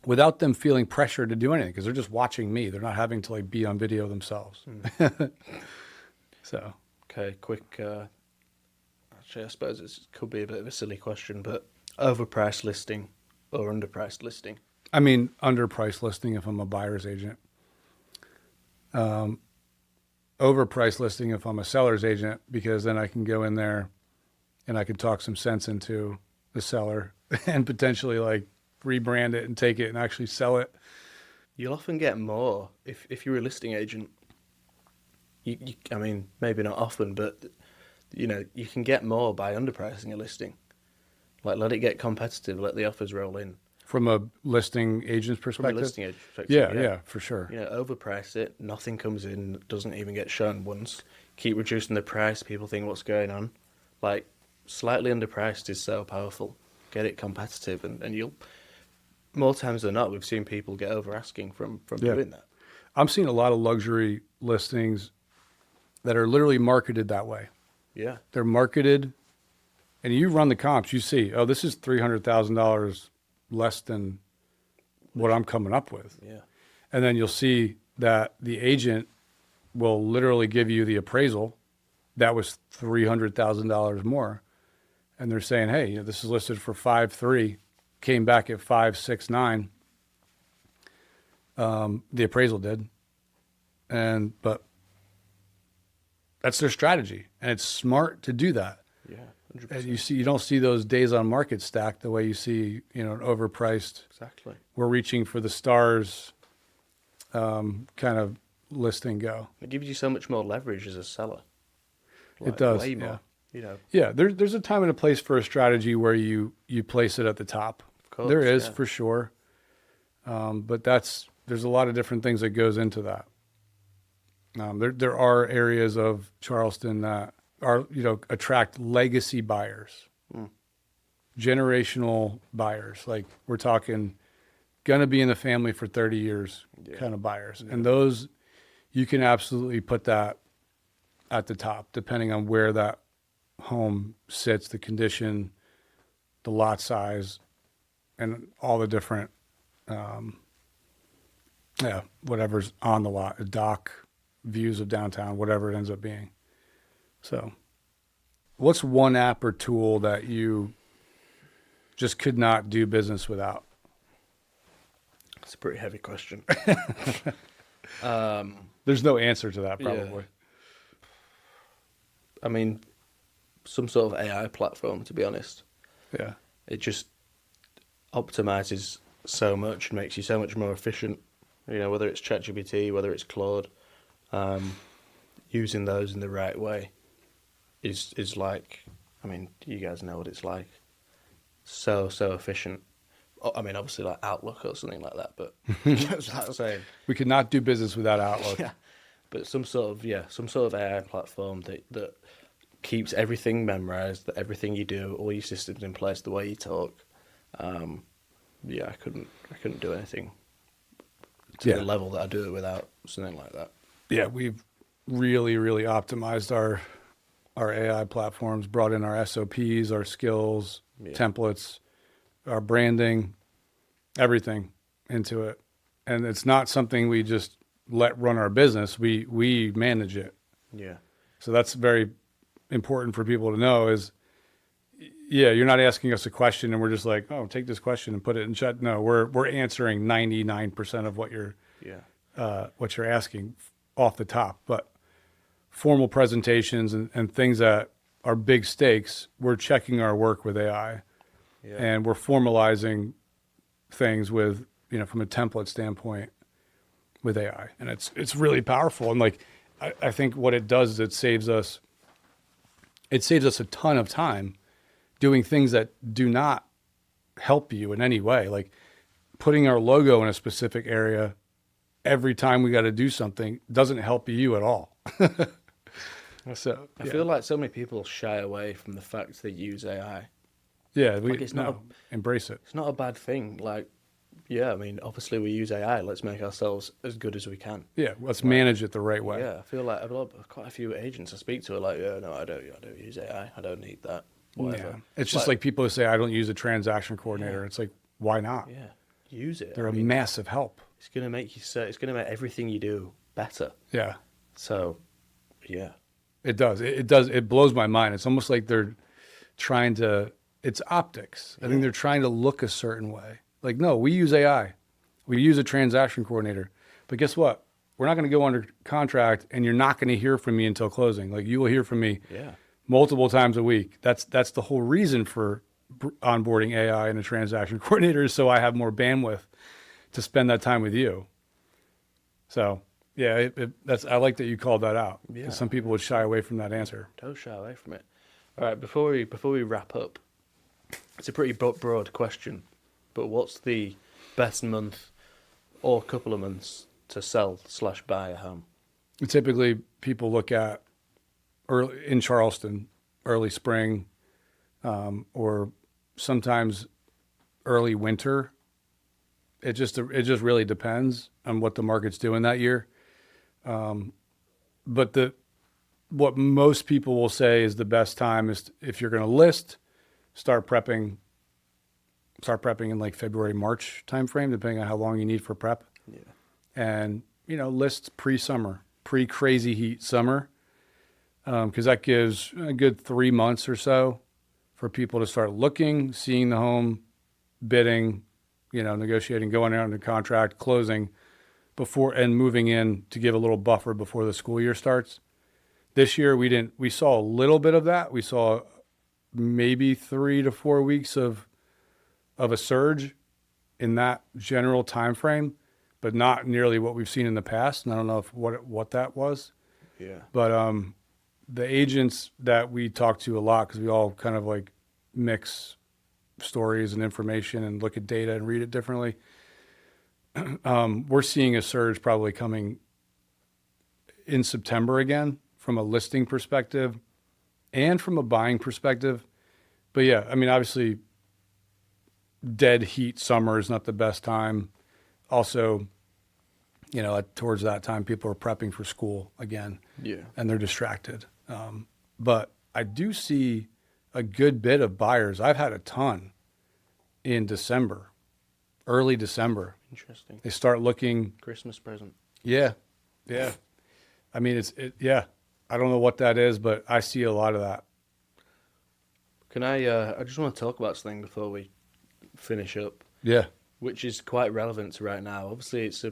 Without them feeling pressured to do anything because they're just watching me. They're not having to like be on video themselves. So.
Okay, quick. Actually, I suppose it could be a bit of a silly question, but overpriced listing or underpriced listing?
I mean, underpriced listing if I'm a buyer's agent. Overpriced listing if I'm a seller's agent because then I can go in there and I can talk some sense into the seller and potentially like rebrand it and take it and actually sell it.
You'll often get more if you're a listing agent. I mean, maybe not often, but you know, you can get more by underpricing a listing. Like, let it get competitive, let the offers roll in.
From a listing agent's perspective?
From a listing agent's perspective,
yeah, for sure.
You know, overprice it, nothing comes in, doesn't even get shown once. Keep reducing the price, people think what's going on. Like, slightly underpriced is so powerful. Get it competitive, and you'll, more times than not, we've seen people get over asking from doing that.
I'm seeing a lot of luxury listings that are literally marketed that way.
Yeah.
They're marketed, and you run the comps, you see, oh, this is $300,000 less than what I'm coming up with.
Yeah.
And then you'll see that the agent will literally give you the appraisal that was $300,000 more. And they're saying, hey, you know, this is listed for 5.3, came back at 5.69. The appraisal did. But that's their strategy. And it's smart to do that.
Yeah. 100%.
And you don't see those days on market stack the way you see, you know, an overpriced.
Exactly.
We're reaching for the stars kind of listing go.
It gives you so much more leverage as a seller.
It does.
Way more. You know.
Yeah, there's a time and a place for a strategy where you place it at the top.
Of course,
there is for sure. But there's a lot of different things that goes into that. There are areas of Charleston that are, you know, attract legacy buyers, generational buyers. Like we're talking going to be in the family for 30 years kind of buyers. Yeah. And those, you can absolutely put that at the top, depending on where that home sits, the condition, the lot size, and all the different, whatever's on the lot, a dock, views of downtown, whatever it ends up being. So what's one app or tool that you just could not do business without?
It's a pretty heavy question.
There's no answer to that, probably.
Yeah. I mean, some sort of AI platform, to be honest.
Yeah.
It just optimizes so much and makes you so much more efficient. You know, whether it's ChatGPT, whether it's Claude, using those in the right way is like, I mean, you guys know what it's like. So efficient. I mean, obviously like Outlook or something like that, but that's what I'm saying.
We could not do business without Outlook.
Yeah, but some sort of AI platform that keeps everything memorized, that everything you do, all your systems in place, the way you talk. Yeah, I couldn't do anything to the level that I do it without something like that.
Yeah, we've really, really optimized our AI platforms, brought in our SOPs, our skills, templates, our branding, everything into it. And it's not something we just let run our business. We manage it.
Yeah.
So that's very important for people to know is, yeah, you're not asking us a question and we're just like, oh, take this question and put it in chat. No, we're answering 99% of what you're asking off the top. But formal presentations and things that are big stakes, we're checking our work with AI. Yeah. And we're formalizing things with, from a template standpoint with AI. And it's really powerful. And like, I think what it does is it saves us a ton of time doing things that do not help you in any way. Like putting our logo in a specific area every time we got to do something doesn't help you at all. So
I feel like so many people shy away from the fact they use AI.
Yeah, embrace it.
It's not a bad thing. Like, yeah, I mean, obviously we use AI. Let's make ourselves as good as we can.
Yeah, let's manage it the right way.
Yeah, I feel like quite a few agents I speak to are like, yeah, no, I don't use AI. I don't need that. Whatever.
Yeah. It's just like people who say, I don't use a transaction coordinator. Yeah. It's like, why not?
Yeah, use it.
They're a massive help.
It's going to make it's going to make everything you do better.
Yeah.
So, yeah.
It does. It does. It blows my mind. It's almost like they're trying to, it's optics. I think they're trying to look a certain way. Like, no, we use AI. We use a transaction coordinator. But guess what? We're not going to go under contract and you're not going to hear from me until closing. Like you will hear from me multiple times a week. That's the whole reason for onboarding AI and a transaction coordinator is so I have more bandwidth to spend that time with you. So yeah, I like that you called that out. Yeah. Some people would shy away from that answer.
Don't shy away from it. All right, before we wrap up, it's a pretty broad question, but what's the best month or couple of months to sell/buy a home?
Typically, people look at early in Charleston, early spring, or sometimes early winter. It just really depends on what the market's doing that year. But what most people will say is the best time is if you're going to list, start prepping in like February, March timeframe, depending on how long you need for prep. Yeah. And, list pre-summer, pre-crazy heat summer, because that gives a good 3 months or so for people to start looking, seeing the home, bidding, negotiating, going out into contract, closing before and moving in to give a little buffer before the school year starts. This year we saw a little bit of that. We saw maybe 3 to 4 weeks of a surge in that general time frame, but not nearly what we've seen in the past. And I don't know what that was. Yeah. But the agents that we talk to a lot, because we all kind of like mix stories and information and look at data and read it differently. We're seeing a surge probably coming in September again from a listing perspective and from a buying perspective. But yeah, I mean, obviously dead heat summer is not the best time. Also, towards that time, people are prepping for school again. Yeah. And they're distracted. But I do see a good bit of buyers. I've had a ton in December, early December.
Interesting.
They start looking.
Christmas present.
Yeah. Yeah. I mean, yeah. I don't know what that is, but I see a lot of that.
Can I just want to talk about something before we finish up.
Yeah.
Which is quite relevant to right now. Obviously, it's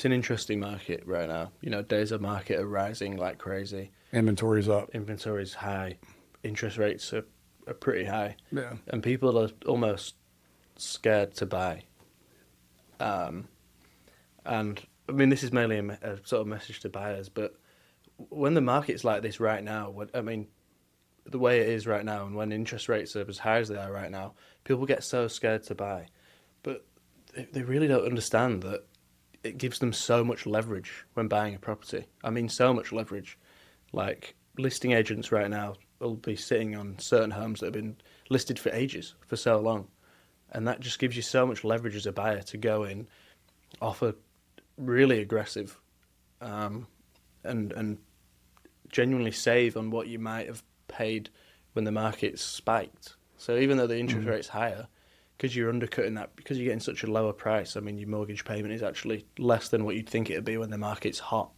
an interesting market right now. Days of market are rising like crazy.
Inventory's up.
Inventory's high. Interest rates are pretty high.
Yeah.
And people are almost scared to buy. And I mean, this is mainly a sort of message to buyers, but when the market's like this right now, the way it is right now, and when interest rates are as high as they are right now, people get so scared to buy. But they really don't understand that it gives them so much leverage when buying a property. I mean, so much leverage. Like, listing agents right now will be sitting on certain homes that have been listed for ages, for so long. And that just gives you so much leverage as a buyer to go in, offer really aggressive, and genuinely save on what you might have paid when the market spiked. So even though the interest rate's higher, because you're undercutting that, because you're getting such a lower price, I mean, your mortgage payment is actually less than what you'd think it would be when the market's hot.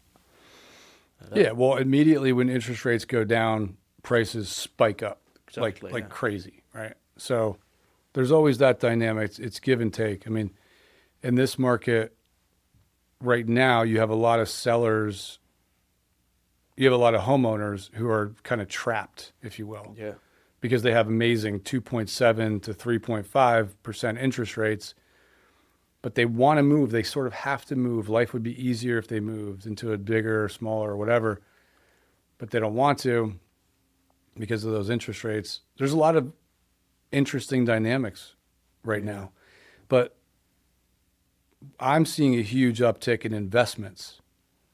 Yeah, well, immediately when interest rates go down, prices spike up
Exactly,
like
yeah.
crazy, right? So there's always that dynamic. It's give and take. I mean, in this market right now, you have a lot of sellers, you have a lot of homeowners who are kind of trapped, if you will,
Yeah.
because they have amazing 2.7 to 3.5% interest rates, but they want to move. They sort of have to move. Life would be easier if they moved into a bigger, smaller, whatever, but they don't want to because of those interest rates. There's a lot of interesting dynamics right now, but I'm seeing a huge uptick in investments.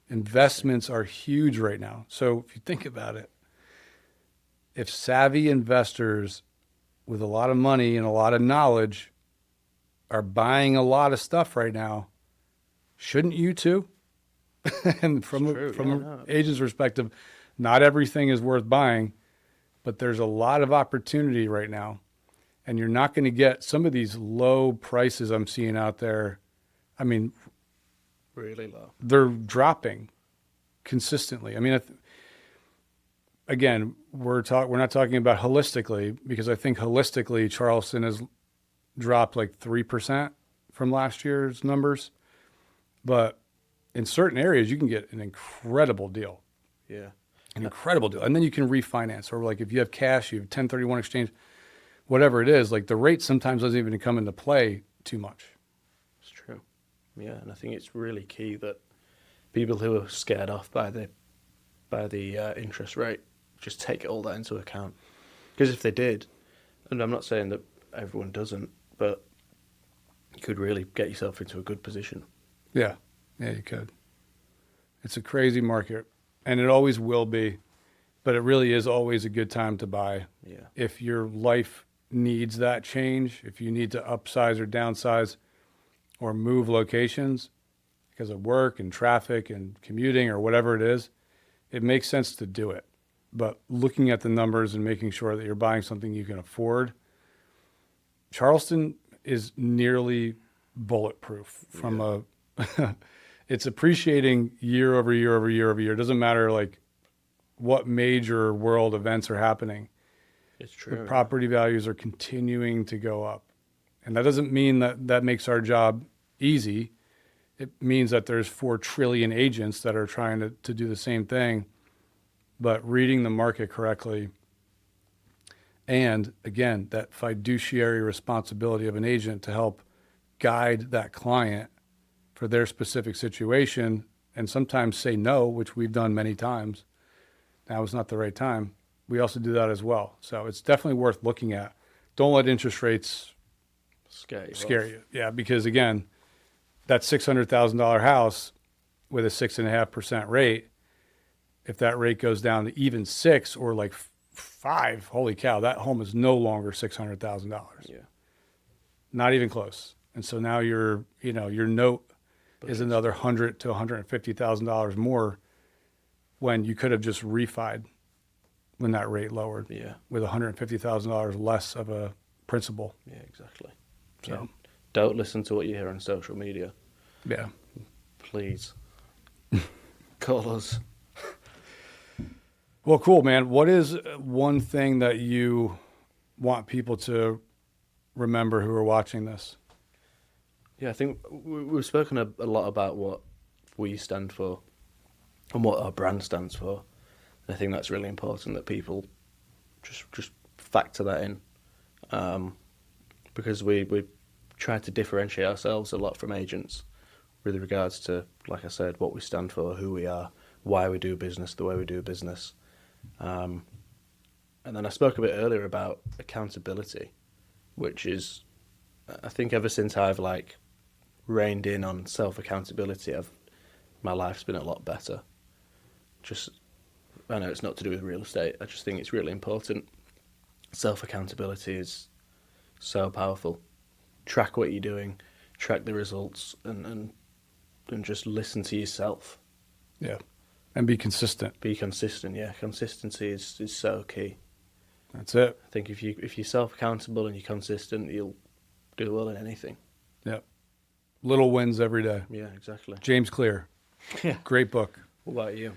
Investments are huge right now. So if you think about it, if savvy investors with a lot of money and a lot of knowledge are buying a lot of stuff right now, shouldn't you too? And from an agent's perspective, not everything is worth buying, but there's a lot of opportunity right now. And you're not going to get some of these low prices I'm seeing out there. I mean,
Really low.
they're dropping consistently. I mean, again, we're not talking about holistically, because I think holistically Charleston has dropped like 3% from last year's numbers. But in certain areas, you can get an incredible deal.
Yeah.
An incredible deal. And then you can refinance, or like if you have cash, you have 1031 exchange, whatever it is, like the rate sometimes doesn't even come into play too much.
It's true. Yeah, and I think it's really key that people who are scared off by the interest rate just take all that into account. Because if they did, and I'm not saying that everyone doesn't, but you could really get yourself into a good position.
Yeah, you could. It's a crazy market, and it always will be, but it really is always a good time to buy.
Yeah.
If your life needs that change, if you need to upsize or downsize or move locations because of work and traffic and commuting or whatever it is, it makes sense to do it. But looking at the numbers and making sure that you're buying something you can afford, Charleston is nearly bulletproof from a it's appreciating year over year over year over year. It doesn't matter like what major world events are happening.
It's true.
The property values are continuing to go up. And that doesn't mean that makes our job easy. It means that there's 4 trillion agents that are trying to do the same thing, but reading the market correctly. And again, that fiduciary responsibility of an agent to help guide that client for their specific situation, and sometimes say no, which we've done many times. Now is not the right time. We also do that as well. So it's definitely worth looking at. Don't let interest rates scare you. Yeah, because again, that $600,000 house with a 6.5% rate, if that rate goes down to even 6 or like 5, holy cow, that home is no longer $600,000.
Yeah.
Not even close. And so now your note is another $100,000 to $150,000 more when you could have just refied when that rate lowered.
Yeah.
With $150,000 less of a principal.
Yeah, exactly.
So
Yeah. Don't listen to what you hear on social media.
yeah.
Please. Call us.
Well, cool, man. What is one thing that you want people to remember who are watching this?
Yeah, I think we've spoken a lot about what we stand for and what our brand stands for. And I think that's really important that people just factor that in, because we try to differentiate ourselves a lot from agents with regards to, like I said, what we stand for, who we are, why we do business the way we do business. And then I spoke a bit earlier about accountability, which is, I think ever since I've like reined in on self-accountability, my life's been a lot better. Just, I know it's not to do with real estate. I just think it's really important. Self-accountability is so powerful. Track what you're doing, track the results, and just listen to yourself.
Yeah. And be consistent.
Be consistent, yeah. Consistency is so key.
That's it.
I think if you're self-accountable and you're consistent, you'll do well in anything.
Yep. Little wins every day.
Yeah, exactly.
James Clear.
Yeah.
Great book.
What about you?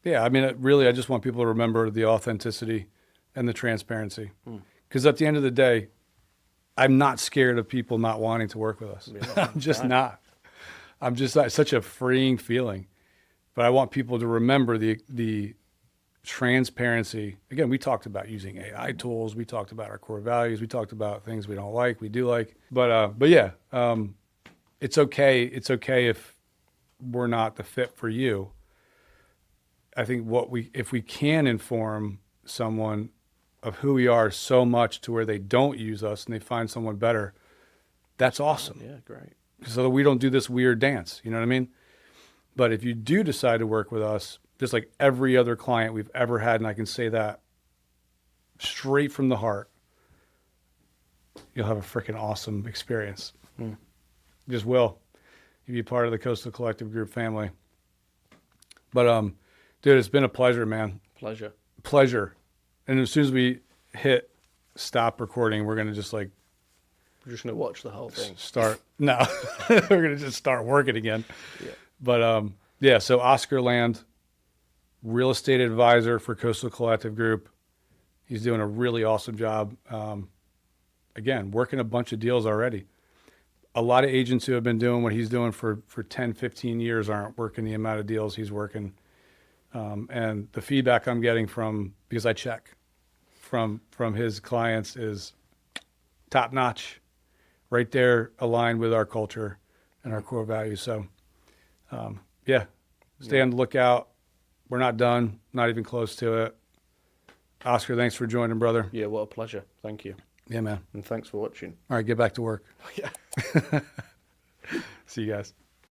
Yeah, I mean, really, I just want people to remember the authenticity and the transparency. Because at the end of the day, I'm not scared of people not wanting to work with us.
Yeah,
I'm just
right.
not. I'm just not. It's such a freeing feeling. But I want people to remember the transparency. Again, we talked about using AI tools. We talked about our core values. We talked about things we don't like, we do like. But yeah, it's okay. It's okay if we're not the fit for you. I think if we can inform someone of who we are so much to where they don't use us and they find someone better, that's awesome.
Yeah, great.
So that we don't do this weird dance, you know what I mean? But if you do decide to work with us, just like every other client we've ever had, and I can say that straight from the heart, you'll have a freaking awesome experience. You just will. You'll be part of the Coastal Collective Group family. But dude, it's been a pleasure, man. Pleasure. And as soon as we hit stop recording, we're gonna just like
We're just going to watch the whole thing.
start. No, we're gonna just start working again.
Yeah.
But yeah, so Oscar Land, real estate advisor for Coastal Collective Group. He's doing a really awesome job. Again, working a bunch of deals already. A lot of agents who have been doing what he's doing for 10, 15 years aren't working the amount of deals he's working. And the feedback I'm getting because I check from his clients is top notch, right there, aligned with our culture and our core values. So, yeah, stay on the lookout. We're not done, not even close to it. Oscar, thanks for joining, brother.
Yeah, what a pleasure. Thank you.
Yeah, man.
And thanks for watching.
All right, get back to work.
Yeah.
See you guys.